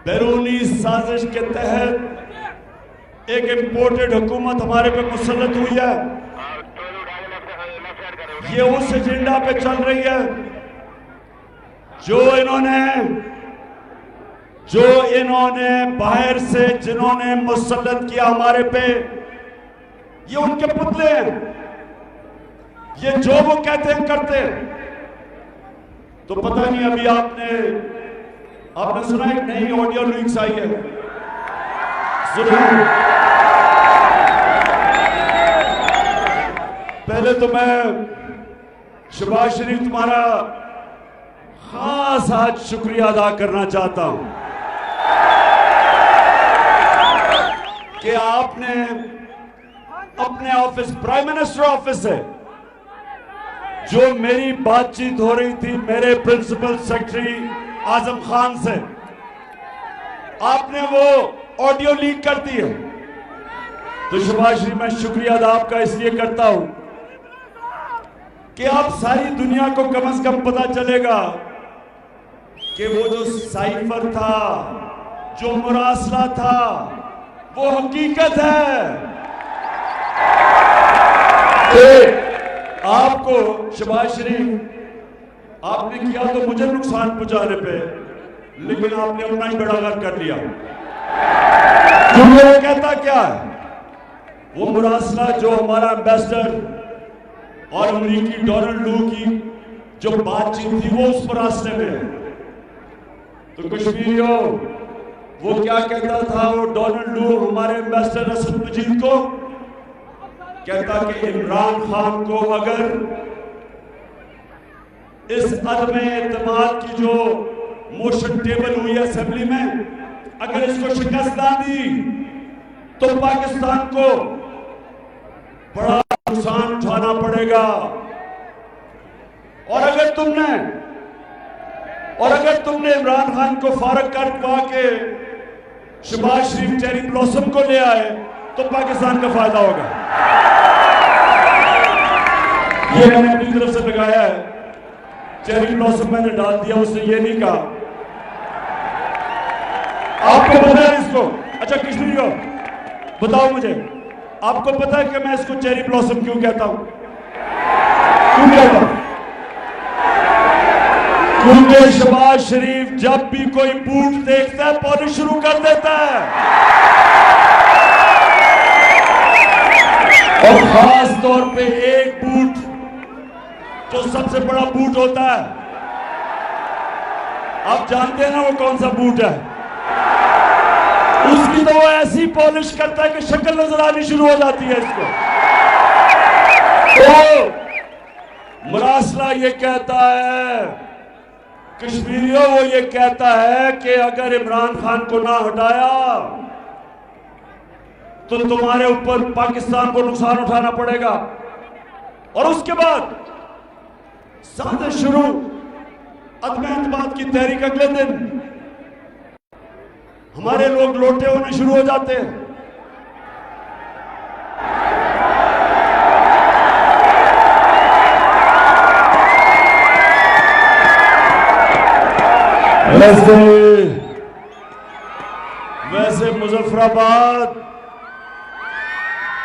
बैरूनी साजिश के तहत एक इंपोर्टेड हुकूमत हमारे पे मुसल्लत हुई है, ये उस एजेंडा पे चल रही है जो इन्होंने बाहर से जिन्होंने मुसल्लत किया हमारे पे, ये उनके पुतले हैं। ये जो वो कहते हैं करते हैं। तो पता नहीं अभी आपने सुना एक नई ऑडियो लीक्स आई है, सुना? पहले तो मैं शहबाज शरीफ तुम्हारा खास आज शुक्रिया अदा करना चाहता हूं कि आपने अपने ऑफिस, प्राइम मिनिस्टर ऑफिस से जो मेरी बातचीत हो रही थी मेरे प्रिंसिपल सेक्रेटरी आजम खान से, आपने वो ऑडियो लीक कर दी है। तो शहबाज शरीफ मैं शुक्रिया अदा आपका इसलिए करता हूं कि आप सारी दुनिया को कम से कम पता चलेगा कि वो जो साइफर था, जो मुरासला था, वो हकीकत है। आपको शहबाज शरीफ आपने किया तो मुझे नुकसान पहुंचाने पे, लेकिन आपने अपना ही बेड़ा गर्क कर लिया। वो कहता क्या है, वो मुरासला जो हमारा एम्बेसडर और अमेरिकी डोनाल्ड लू की जो बातचीत थी वो उस मुरासले में है। तो कश्मीरियों, वो क्या कहता था, वो डोनाल्ड लू हमारे एम्बेसडर असद मजीद को कहता कि इमरान खान को अगर इस अदम एतमाद की जो मोशन टेबल हुई है असेंबली में, अगर इसको शिकस्त ना दी तो पाकिस्तान को बड़ा नुकसान उठाना पड़ेगा। और अगर तुमने इमरान खान को फारग करवा के शहबाज शरीफ चेरी ब्लॉसम को ले आए तो पाकिस्तान का फायदा होगा। ये मैंने अपनी तरफ से लगाया है, चेरी ब्लॉसम मैंने डाल दिया, उसने ये नहीं कहा। आपको पता है इसको? अच्छा कश्मीरियों बताओ मुझे, आपको पता है कि मैं इसको चेरी ब्लॉसम क्यों कहता हूं? क्योंकि शहबाज शरीफ जब भी कोई बूट देखता है पॉलिश शुरू कर देता है, और खास तौर पे एक बूट जो सबसे बड़ा बूट होता है, आप जानते हैं ना वो कौन सा बूट है? उसकी तो वो ऐसी पॉलिश करता है कि शक्ल नजर आनी शुरू हो जाती है इसको। तो मुरासला ये कहता है, कश्मीरियों वो ये कहता है कि अगर इमरान खान को ना हटाया तो तुम्हारे ऊपर पाकिस्तान को नुकसान उठाना पड़ेगा। और उसके बाद साजिश शुरू, अदम एतमाद की तहरीक, अगले दिन हमारे लोग लोटे होने शुरू हो जाते हैं। वैसे मुजफ्फराबाद,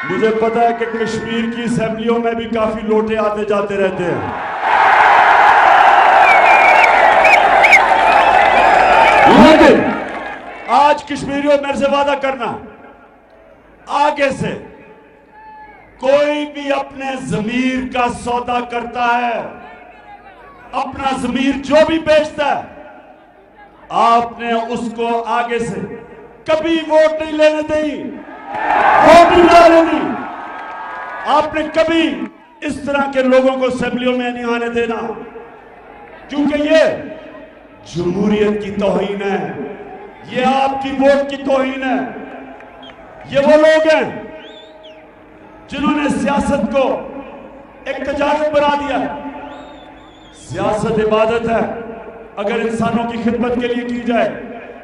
मुझे पता है कि कश्मीर की असेंबलियों में भी काफी लोटे आते जाते रहते हैं, लेकिन आज कश्मीरियों मेरे से वादा करना, आगे से कोई भी अपने जमीर का सौदा करता है, अपना जमीर जो भी बेचता है, आपने उसको आगे से कभी वोट नहीं लेने दी, वोट नहीं डालने दी। आपने कभी इस तरह के लोगों को असेंबलियों में नहीं आने देना, क्योंकि ये जमहूरियत की तौहीन है, ये आपकी वोट की तौहीन है। ये वो लोग हैं जिन्होंने सियासत को एक तजारत बना दिया। सियासत इबादत है, अगर इंसानों की खिदमत के लिए की जाए,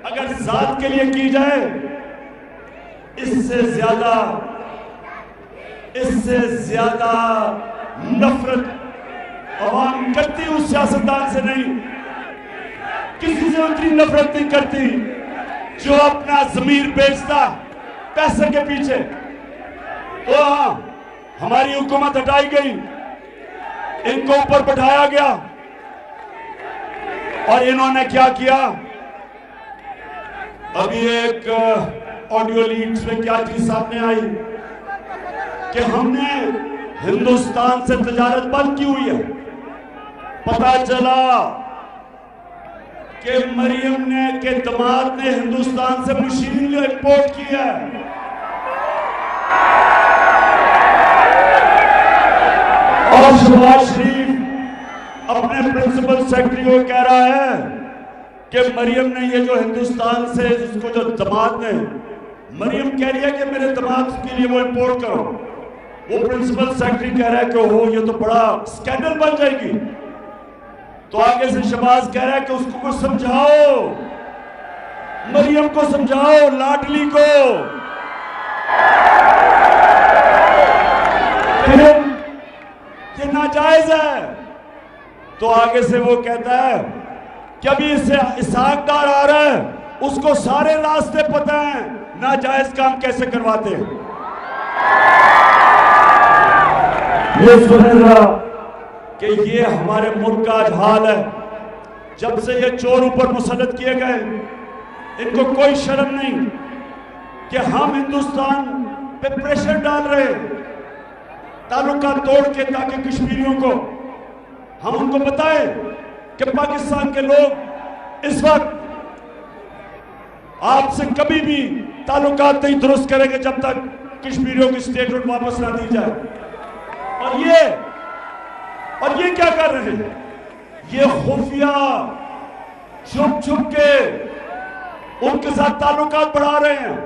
अगर जात के लिए की जाए, इससे ज्यादा नफरत अवाम करती उस सियासतदान से नहीं, किसी से उतनी नफरत नहीं करती जो अपना जमीर बेचता पैसे के पीछे। तो हाँ, हमारी हुकूमत हटाई गई, इनको ऊपर बैठाया गया, और इन्होंने क्या किया? अभी एक ऑडियो लीड्स में क्या चीज सामने आई कि हमने हिंदुस्तान से तजारत बंद की हुई है। पता चला कि मरियम ने के दामाद ने हिंदुस्तान से मशीन इंपोर्ट की है। और शहबाज शरीफ अपने प्रिंसिपल सेक्रेटरी को कह रहा है कि मरियम ने ये जो हिंदुस्तान से जिसको जो दामाद ने, मरियम कह रही है कि मेरे दामाद के लिए वो इंपोर्ट करो। वो प्रिंसिपल सेक्रेटरी कह रहा है कि हो ये तो बड़ा स्कैंडल बन जाएगी। तो आगे से शहबाज कह रहा है कि उसको कुछ समझाओ, मरियम को समझाओ, लाडली को। ये नाजायज है। तो आगे से वो कहता है कि अभी इससे इसहाक डार आ रहा है, उसको सारे रास्ते पता है नाजायज काम कैसे करवाते हैं। ये सुने जरा कि ये हमारे मुल्क का आज हाल है। जब से ये चोर ऊपर मुसल्लत किए गए, इनको कोई शर्म नहीं कि हम हिंदुस्तान पे प्रेशर डाल रहे हैं ताल्लुका तोड़ के, ताकि कश्मीरियों को हम उनको बताएं कि पाकिस्तान के लोग इस वक्त आपसे कभी भी ताल्लुकात नहीं दुरुस्त करेंगे जब तक कश्मीरियों की स्टेटहुड वापस ना दी जाए। और ये क्या कर रहे हैं? ये खुफिया छुप छुप के उनके साथ ताल्लुकात बढ़ा रहे हैं।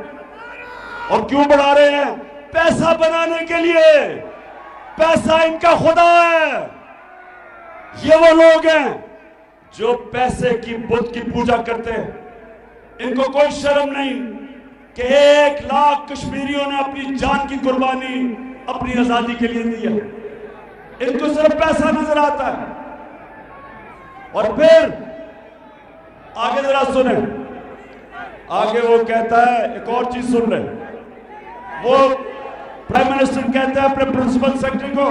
और क्यों बढ़ा रहे हैं? पैसा बनाने के लिए। पैसा इनका खुदा है। ये वो लोग हैं जो पैसे की बुत की पूजा करते हैं। इनको कोई शर्म नहीं कि 1 लाख कश्मीरियों ने अपनी जान की कुर्बानी अपनी आजादी के लिए दी है। इनको सिर्फ पैसा नजर आता है। और फिर आगे जरा सुने, आगे वो कहता है, एक और चीज सुन ले। वो प्राइम मिनिस्टर कहता है अपने प्रिंसिपल सेक्रेटरी को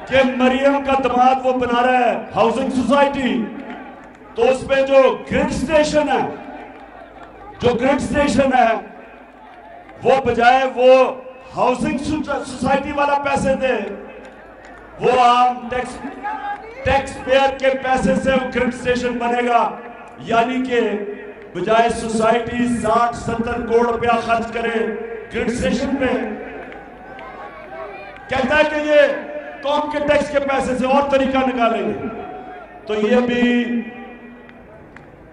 कि मरियम का दामाद वो बना रहा है हाउसिंग सोसाइटी, तो उसमें जो ग्रिड स्टेशन है वो बजाय वो हाउसिंग सोसाइटी वाला पैसे दे, वो आम टैक्स पेयर के पैसे से ग्रिड स्टेशन बनेगा। यानी कि बजाय सोसाइटी 60-70 करोड़ रुपया खर्च करे ग्रिड स्टेशन पे, कहता है कि ये कौम के टैक्स के पैसे से और तरीका निकालेंगे। तो ये भी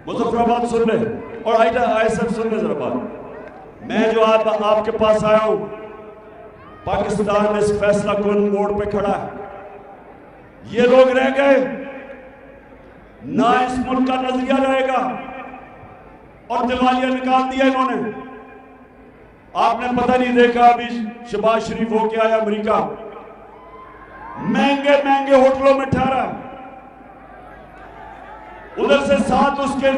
मुजफ्फराबाद सुन ले और आईएसएफ सुन ले जरा बात। मैं जो आपके पास आया हूं, पाकिस्तान इस फैसला कुन मोड़ पे खड़ा है। ये लोग रह गए ना, इस मुल्क का नजरिया रहेगा और दिवालिया निकाल दिया इन्होंने। आपने पता नहीं देखा, अभी शहबाज शरीफ होके आया अमेरिका, महंगे महंगे होटलों में ठहरा, उधर से साथ उसके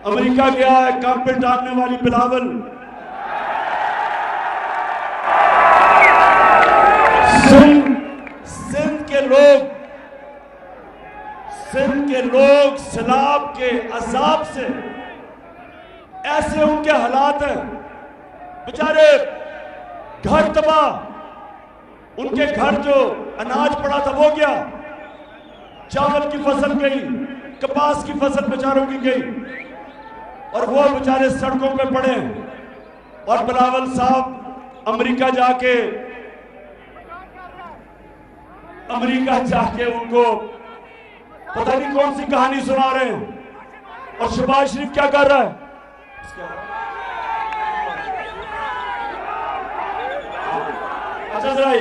अमेरिका गया है कारपेट डालने वाली बिलावल। सिंध के लोग सैलाब के अजाब से ऐसे उनके हालात हैं, बेचारे घर तबाह, उनके घर जो अनाज पड़ा था वो गया, चावल की फसल गई, कपास की फसल बेचारों की गई, और वो बेचारे सड़कों पे पड़े। और बिलावल साहब अमेरिका जाके उनको पता नहीं कौन सी कहानी सुना रहे हैं। और शहबाज शरीफ क्या कर रहा है?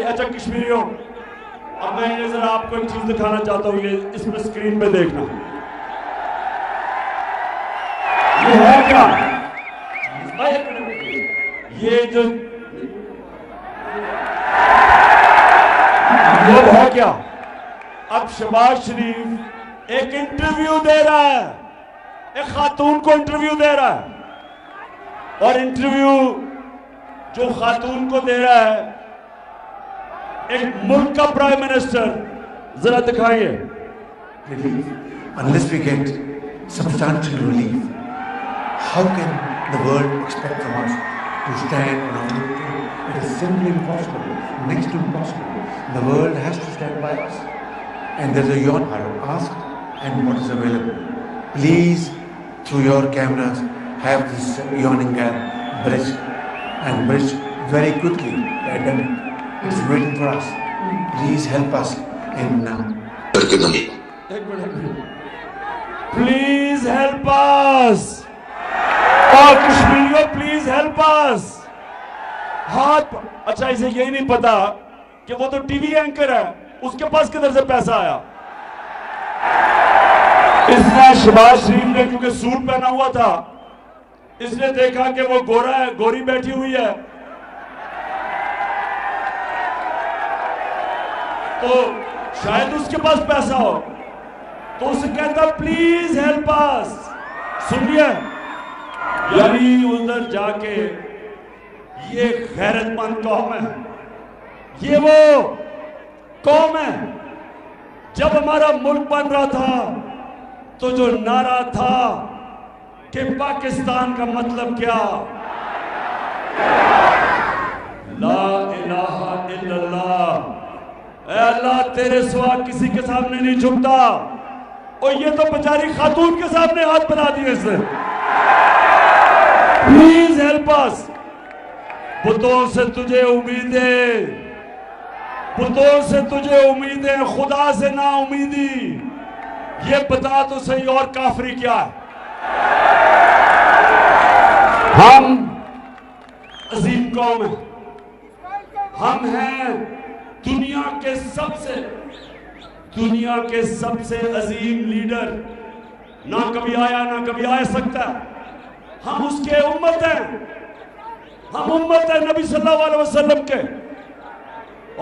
अच्छा कश्मीरियों, अब मैं जरा आपको एक चीज दिखाना चाहता हूँ, ये इसमें स्क्रीन पे देखना। ये है क्या? ये जो वो है क्या? अब शहबाज शरीफ एक इंटरव्यू दे रहा है, एक खातून को इंटरव्यू दे रहा है, और इंटरव्यू जो खातून को दे रहा है एक मुल्क का प्राइम मिनिस्टर, जरा दिखाइए। Unless we get substantial relief, how can the world expect from us to stand on our own feet? It is simply impossible, next to impossible. The world has to stand by us. And there's a yawn. I have asked and what is available. Please, through your cameras, have this yawning gap bridged, and bridged very quickly. The pandemic. It's waiting for us. Please help us in now. Please help us. और कश्मीरियों प्लीज हेल्प अस। हाथ, अच्छा इसे यही नहीं पता कि वो तो टीवी एंकर है, उसके पास किधर से पैसा आया? इसने शहबाज शरीफ ने क्योंकि सूट पहना हुआ था, इसने देखा कि वो गोरा है, गोरी बैठी हुई है, तो शायद उसके पास पैसा हो, तो उसे कहता प्लीज हेल्प अस। सुनिए, यानी उधर जाके ये गैरतमंद कौम है, ये वो कौम है। जब हमारा मुल्क बन रहा था तो जो नारा था कि पाकिस्तान का मतलब क्या, ला इलाहा इल्लल्लाह, अल्लाह तेरे सिवा किसी के सामने नहीं झुकता। और ये तो बेचारी खातून के सामने हाथ बना दिए इसने। Please help us. बुतों से तुझे उम्मीदें, बुतों से तुझे उम्मीदें, खुदा से ना उम्मीदी। ये बता तो सही और काफरी क्या है? हम अजीम कौम है, हम हैं दुनिया के सबसे अजीम लीडर, ना कभी आया ना कभी आ सकता। हम उसके उम्मत हैं, हम उम्मत है नबी सल्लल्लाहु अलैहि वसल्लम के,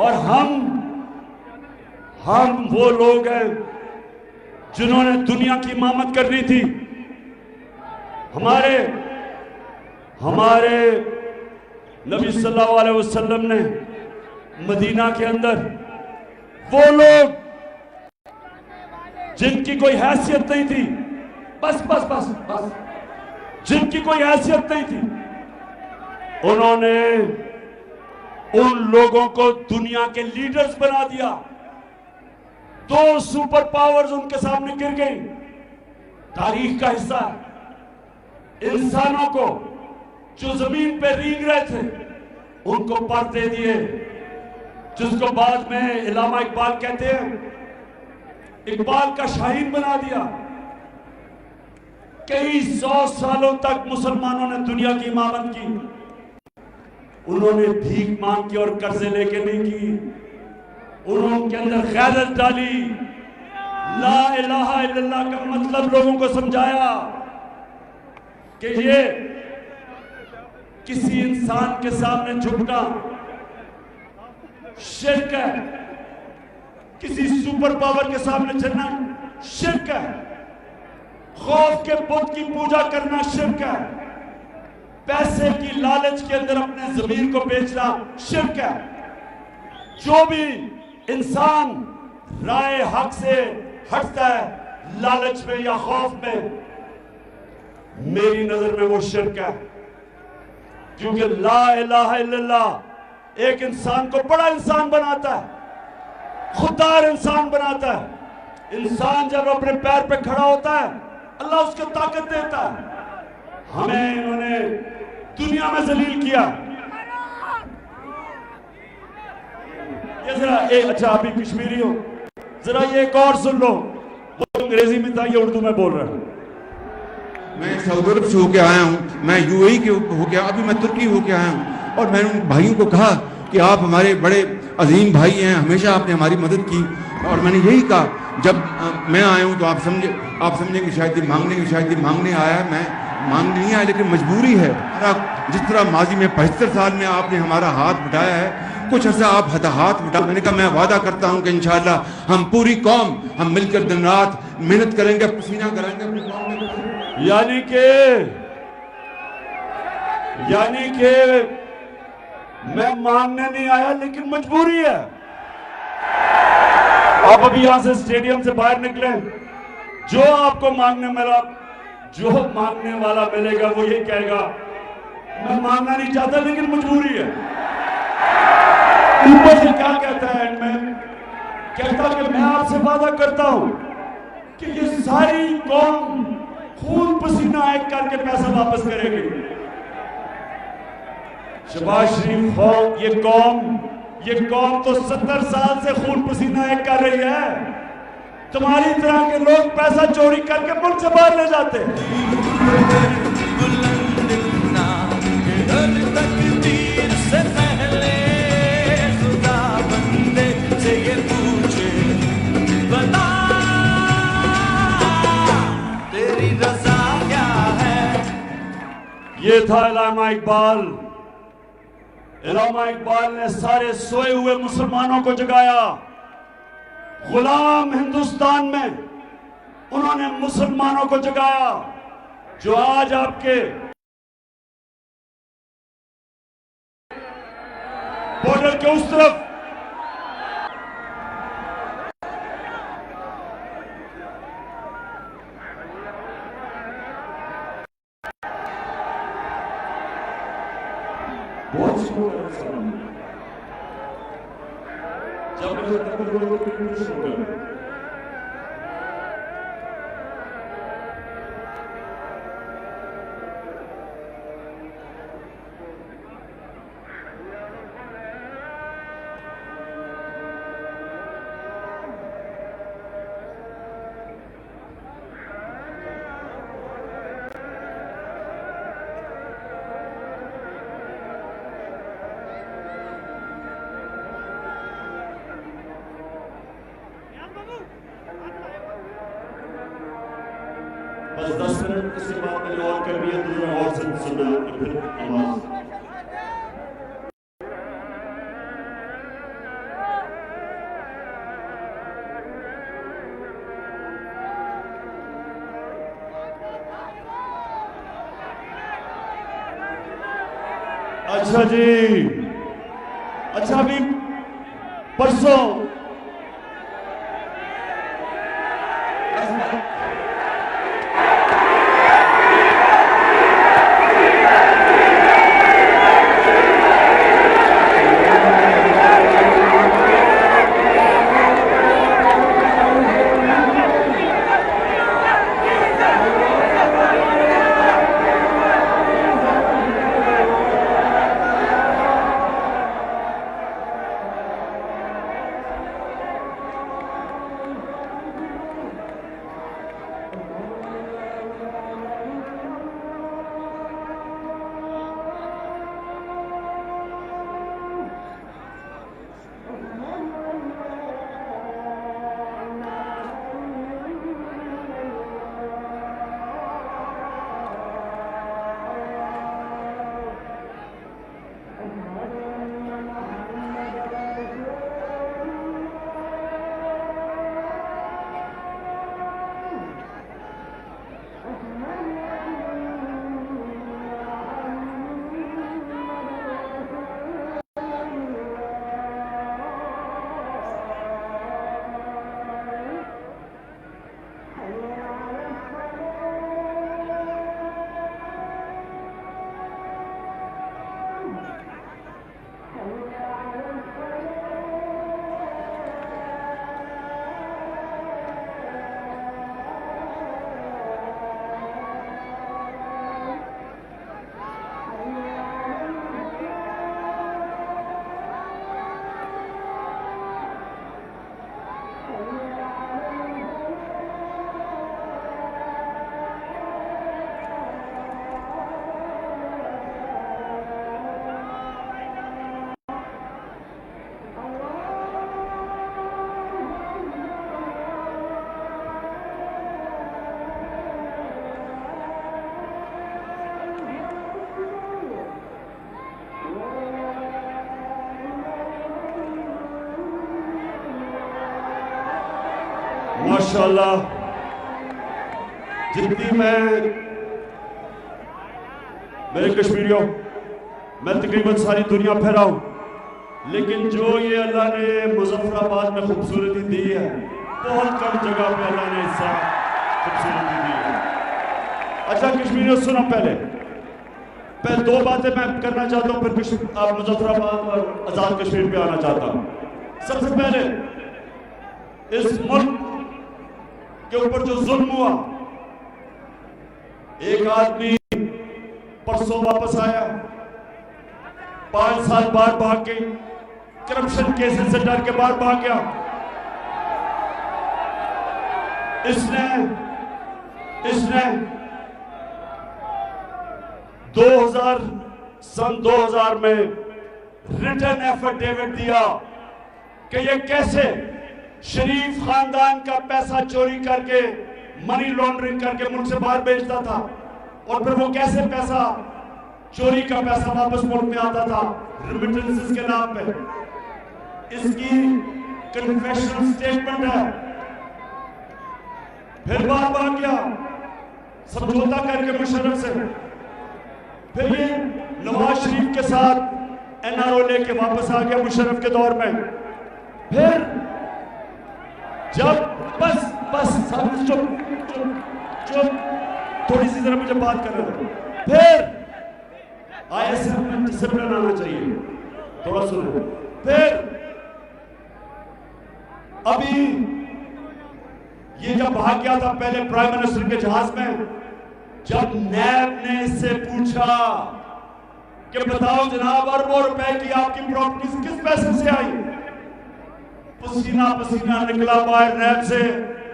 और हम वो लोग हैं जिन्होंने दुनिया की इमामत करनी थी। हमारे नबी सल्लल्लाहु अलैहि वसल्लम ने मदीना के अंदर वो लोग जिनकी कोई हैसियत नहीं थी, बस जिनकी कोई हैसियत नहीं थी, उन्होंने उन लोगों को दुनिया के लीडर्स बना दिया। 2 सुपर पावर्स उनके सामने गिर गई। तारीख का हिस्सा इंसानों को जो जमीन पे रींग रहे थे उनको पर दे दिए, जिसको बाद में इलामा इकबाल कहते हैं, इकबाल का शाहीन बना दिया। कई 100 सालों तक मुसलमानों ने दुनिया की इमामत की। उन्होंने भीख मांग की और कर्जे लेके नहीं की, उन्होंने उनके अंदर गैरत डाली, ला इलाहा इल्लल्लाह का मतलब लोगों को समझाया कि ये किसी इंसान के सामने झुकना शिर्क है, किसी सुपर पावर के सामने चलना शिर्क है, खौफ के बुत की पूजा करना शिर्क है, पैसे की लालच के अंदर अपने जमीन को बेचना शिर्क है। जो भी इंसान राय हक से हटता है लालच में या खौफ में, मेरी नजर में वो शिर्क है। क्योंकि ला इलाहा इल्लल्लाह एक इंसान को बड़ा इंसान बनाता है, खुददार इंसान बनाता है। इंसान जब अपने पैर पे खड़ा होता है, अल्लाह उसको ताकत देता है। हमें इन्होंने दुनिया में जलील किया। ये जरा अच्छा, आप ही कश्मीरी हो, जरा ये एक और सुन लो। वो अंग्रेजी में था, ये उर्दू में बोल रहा है। मैं सऊदी अरब से होके आया हूँ, मैं यूएई के होके, अभी मैं तुर्की होके आया हूँ, और मैंने उन भाइयों को कहा कि आप हमारे बड़े अजीम भाई हैं, हमेशा आपने हमारी मदद की। और मैंने यही कहा, जब मैं आया हूँ तो आप समझेंगे शायद मांगने आया, मैं मांगने नहीं आया, लेकिन मजबूरी है। जिस तरह माजी में 75 साल में आपने हमारा हाथ बटाया है, कुछ ऐसा आप हाथ बटा। मैंने कहा मैं वादा करता हूँ कि इंशाअल्लाह हम पूरी कौम हम मिलकर दिन रात मेहनत करेंगे, पसीना कराएंगे अपनी कौम में। यानी कि मैं मांगने नहीं आया, लेकिन मजबूरी है। आप अभी यहां से स्टेडियम से बाहर निकले, जो आपको मांगने वाला मिलेगा वो ये कहेगा मैं मांगना नहीं चाहता, लेकिन मजबूरी है। ऊपर से क्या कहता है एंड में? कहता कि मैं आपसे वादा करता हूं कि ये सारी कौम खून पसीना एक करके पैसा वापस करेगी। शहबाज शरीफ हो, ये कौम तो 70 साल से खून पसीना एक कर रही है। तुम्हारी तरह के लोग पैसा चोरी करके मुल्क से बाहर ले जाते। ये था इलामा इकबाल। इलामा इकबाल ने सारे सोए हुए मुसलमानों को जगाया। गुलाम हिंदुस्तान में उन्होंने मुसलमानों को जगाया, जो आज आपके बॉर्डर के उस तरफ बस 10 मिनट इसके बाद मैंने और कर दिया, दूसरा और सुनना फिर आवाज। अच्छा जी, अच्छा अभी परसों माशाल्लाह, जितनी मेरे कश्मीरियों, मैं तकरीबन सारी दुनिया फैला हूं, लेकिन जो ये अल्लाह ने मुजफ्फराबाद में खूबसूरती दी है, बहुत कम जगह पे अल्लाह ने ऐसा खूबसूरती दी है। अच्छा कश्मीरियों, सुनो, पहले दो बातें मैं करना चाहता हूं, फिर आप मुजफ्फराबाद और आजाद कश्मीर पे आना चाहता हूं। सबसे पहले इस मुल्क के ऊपर जो जुल्म हुआ, एक आदमी परसों वापस आया, 5 साल बाहर भाग के, करप्शन केसेस से डर के बाहर भाग गया। इसने 2000 में रिटर्न एफिडेविट दिया कि ये कैसे शरीफ खानदान का पैसा चोरी करके, मनी लॉन्ड्रिंग करके मुल्क से बाहर भेजता था, और फिर वो कैसे पैसा, चोरी का पैसा वापस मुल्क में आता था रिमिटेंसेस के नाम पे। इसकी कन्फेशनल स्टेटमेंट है। फिर बात भाग गया समझौता करके मुशर्रफ से, फिर ये नवाज शरीफ के साथ एनआरओ लेके वापस आ गया मुशर्रफ के दौर में। फिर जब बस चुप, थोड़ी सी जरा मुझे बात कर रहे थे। फिर आईएसएफ में डिसिप्लिन आना चाहिए, थोड़ा सुनो। फिर अभी ये जब भाग गया था पहले प्राइम मिनिस्टर के जहाज में, जब नैब ने इससे पूछा कि बताओ जनाब, अरबों रुपए की आपकी प्रॉपर्टीज किस पैसे से आई, पसीना पसीना निकला बाहर नैब से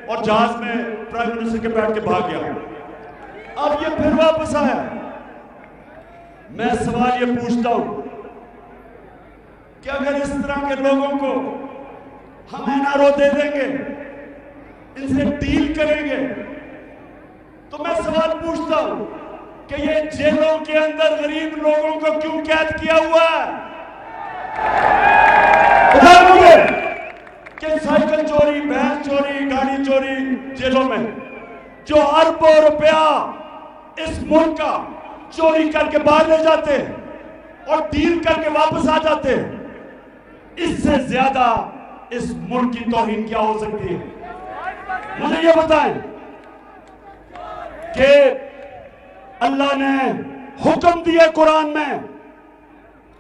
और जहाज में प्राइम मिनिस्टर के बैठ के भाग गया। अब ये फिर वापस आया। मैं सवाल ये पूछता हूं कि अगर इस तरह के लोगों को हम एनआरओ दे देंगे, इनसे डील करेंगे, तो मैं सवाल पूछता हूं कि ये जेलों के अंदर गरीब लोगों को क्यों कैद किया हुआ है? कि साइकिल चोरी, भैंस चोरी, गाड़ी चोरी जेलों में, जो अरबों रुपया इस मुल्क का चोरी करके बाहर ले जाते और डील करके वापस आ जाते, इससे ज्यादा इस मुल्क की तौहीन क्या हो सकती है? मुझे ये बताएं कि अल्लाह ने हुक्म दिया कुरान में,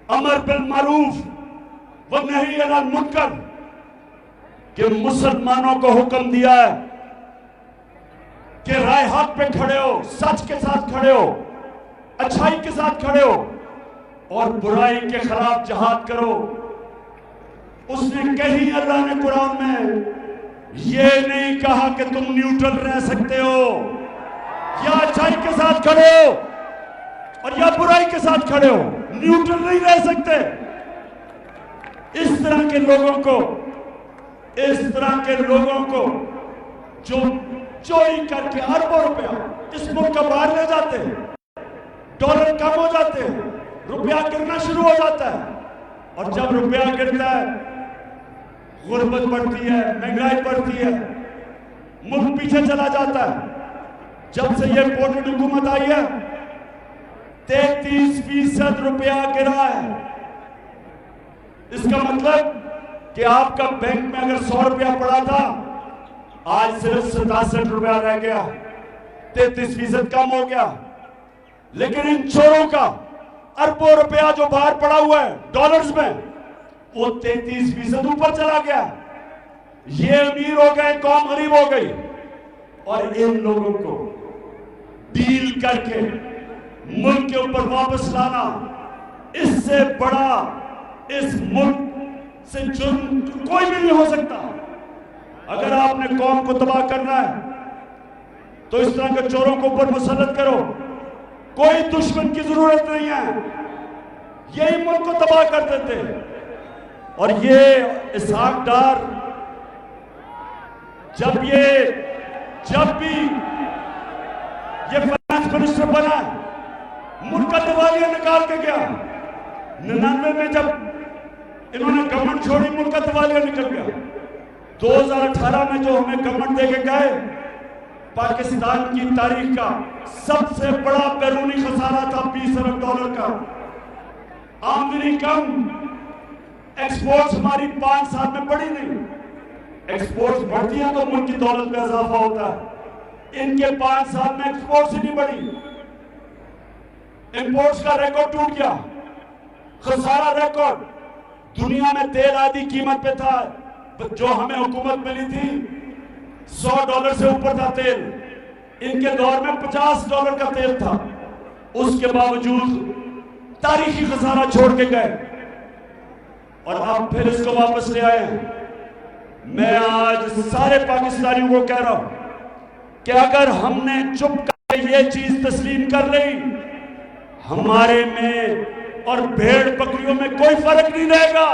अमर बिल मारूफ व नही अनिल मुनकर, कि मुसलमानों को हुक्म दिया है कि राय हक पे खड़े हो, सच के साथ खड़े हो, अच्छाई के साथ खड़े हो और बुराई के खिलाफ जिहाद करो। उसने कहीं अल्लाह ने कुरान में ये नहीं कहा कि तुम न्यूट्रल रह सकते हो, या अच्छाई के साथ खड़े हो और या बुराई के साथ खड़े हो, न्यूट्रल नहीं रह सकते। इस तरह के लोगों को जो चोरी करके अरबों रुपया इस मुल्क का बाहर ले जाते हैं, डॉलर कम हो जाते हैं, रुपया गिरना शुरू हो जाता है, और जब रुपया गिरता है गुर्बत बढ़ती है, महंगाई बढ़ती है, मुल्क पीछे चला जाता है। जब से ये इम्पोर्टेड हुकूमत आई है 33% रुपया गिरा है। इसका मतलब कि आपका बैंक में अगर 100 रुपया पड़ा था, आज सिर्फ 67 रुपया रह गया, 33% कम हो गया। लेकिन इन चोरों का अरबों रुपया जो बाहर पड़ा हुआ है डॉलर्स में, वो 33% ऊपर चला गया। ये अमीर हो गए, कौम गरीब हो गई। और इन लोगों को डील करके मुल्क के ऊपर वापस लाना, इससे बड़ा इस मुल्क से जुर्म कोई भी नहीं हो सकता। अगर आपने कौम को तबाह करना है तो इस तरह के चोरों को ऊपर मुसल्लत करो, कोई दुश्मन की जरूरत नहीं है। यही मुल्क को तबाह कर देते। और ये इसहाक डार जब भी ये फाइनेंस मिनिस्टर बना, मुल्क का दिवालिया निकाल के गया। 99 में जब इन्होंने गवर्नमेंट छोड़ी, मुल्क का दिवालिया निकल गया। 2018 में जो हमें गवर्नमेंट देके गए, पाकिस्तान की तारीख का सबसे बड़ा बैरूनी खसारा था $20 अरब का। आमदनी कम, एक्सपोर्ट्स हमारी 5 साल में बढ़ी नहीं। एक्सपोर्ट्स बढ़ती है तो मुल्क की दौलत में इजाफा होता है। इनके 5 साल में एक्सपोर्ट्स ही नहीं बढ़ी, इंपोर्ट्स का रिकॉर्ड टूट गया, खसारा रिकॉर्ड। दुनिया में तेल आधी कीमत पे था, जो हमें हुकूमत मिली थी $100 से ऊपर था तेल, इनके दौर में $50 का तेल था। उसके बावजूद तारीखी खसारा छोड़ के गए और अब फिर इसको वापस ले आए। मैं आज सारे पाकिस्तानियों को कह रहा हूं कि अगर हमने चुप कर ये चीज तस्लीम कर ली, हमारे में और भेड़ बकरियों में कोई फर्क नहीं रहेगा।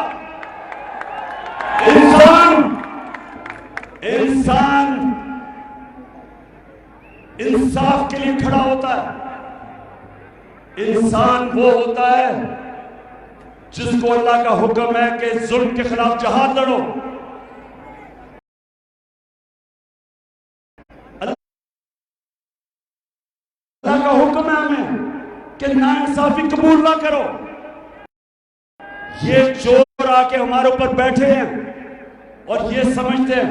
इंसान इंसाफ के लिए खड़ा होता है। इंसान वो होता है जिसको अल्लाह का हुक्म है कि जुल्म के खिलाफ जहाद लड़ो। अल्लाह का हुक्म है हमें कि नाइंसाफी कबूल ना करो। ये चोर आके हमारे ऊपर बैठे हैं और ये समझते हैं,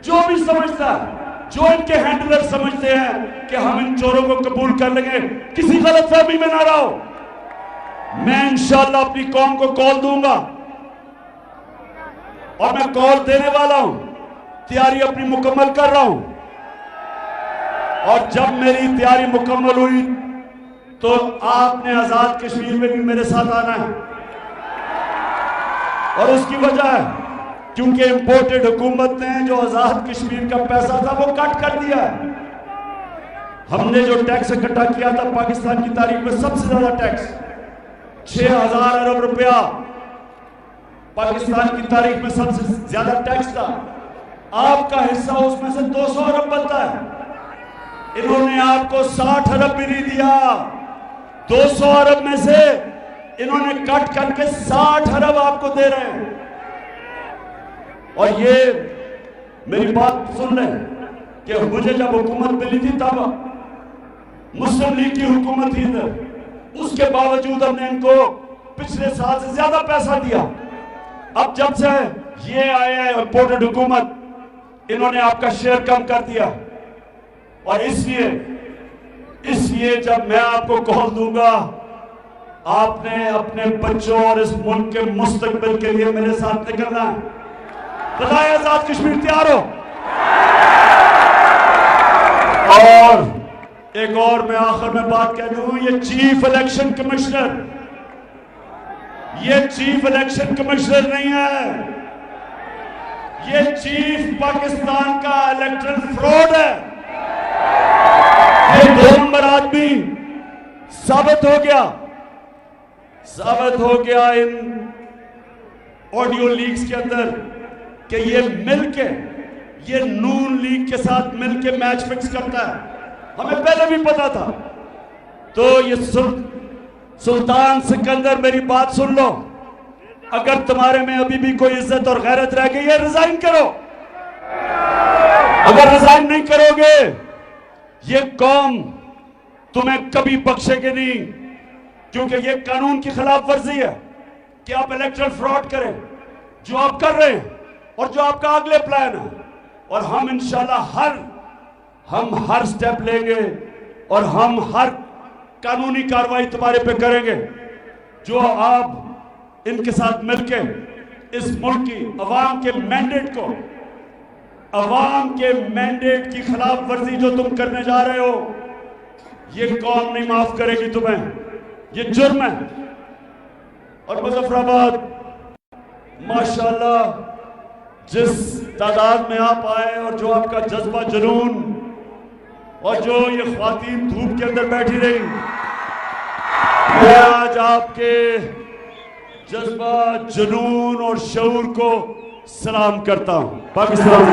जो भी समझता है, जो इनके हैंडलर समझते हैं कि हम इन चोरों को कबूल कर लेंगे, किसी गलतफहमी में ना रहो। मैं इंशाअल्लाह अपनी कौम को कॉल दूंगा और मैं कॉल देने वाला हूं, तैयारी अपनी मुकम्मल कर रहा हूं और जब मेरी तैयारी मुकम्मल हुई तो आपने आजाद कश्मीर में भी मेरे साथ आना है। और उसकी वजह है क्योंकि इंपोर्टेड हुकूमत ने जो आजाद कश्मीर का पैसा था वो कट कर दिया है। हमने जो टैक्स इकट्ठा किया था पाकिस्तान की तारीख में सबसे ज्यादा टैक्स 6000 अरब रुपया पाकिस्तान की तारीख में सबसे ज्यादा टैक्स था। आपका हिस्सा उसमें से 200 अरब बनता है। इन्होंने आपको 60 अरब भी नहीं दिया। 200 अरब में से इन्होंने कट करके 60 अरब आपको दे रहे हैं। और ये मेरी बात सुन लें कि मुझे जब हुकूमत मिली थी तब मुस्लिम लीग की हुकूमत थी इधर, उसके बावजूद हमने इनको पिछले साल से ज्यादा पैसा दिया। अब जब से ये आए हैं इंपोर्टेड हुकूमत, इन्होंने आपका शेयर कम कर दिया। और इसलिए जब मैं आपको कॉल दूंगा, आपने अपने बच्चों और इस मुल्क के मुस्तकबिल के लिए मेरे साथ निकलना है। बताए आजाद कश्मीर तैयार हो? और एक और मैं आखिर में बात कह दूं, ये चीफ इलेक्शन कमिश्नर, ये चीफ इलेक्शन कमिश्नर नहीं है, ये चीफ पाकिस्तान का इलेक्ट्रल फ्रॉड है। ये 2 नंबर आदमी साबित हो गया इन ऑडियो लीक्स के अंदर कि ये मिलके, ये नून लीग के साथ मिलके मैच फिक्स करता है। हमें पहले भी पता था। तो ये सुल्तान सिकंदर, मेरी बात सुन लो, अगर तुम्हारे में अभी भी कोई इज्जत और गैरत रह गई है, रिजाइन करो। अगर रिजाइन नहीं करोगे, ये कौम तुम्हें कभी बख्शेगी नहीं, क्योंकि ये कानून की खिलाफ वर्जी है कि आप इलेक्ट्रल फ्रॉड करें, जो आप कर रहे हैं और जो आपका अगले प्लान है। और हम इंशाल्लाह हर स्टेप लेंगे और हम हर कानूनी कार्रवाई तुम्हारे पे करेंगे, जो आप इनके साथ मिलके इस मुल्क की अवाम के मैंडेट को, अवाम के मैंडेट की खिलाफ वर्जी जो तुम करने जा रहे हो, ये कौम नहीं माफ करेगी तुम्हें। ये जुर्म है। और मुजफ्फराबाद माशाल्लाह जिस तादाद में आप आए और जो आपका जज्बा जुनून और जो ये ख्वातीन धूप के अंदर बैठी रही, मैं आज आपके जज्बा जुनून और शऊर को सलाम करता हूं। पाकिस्तान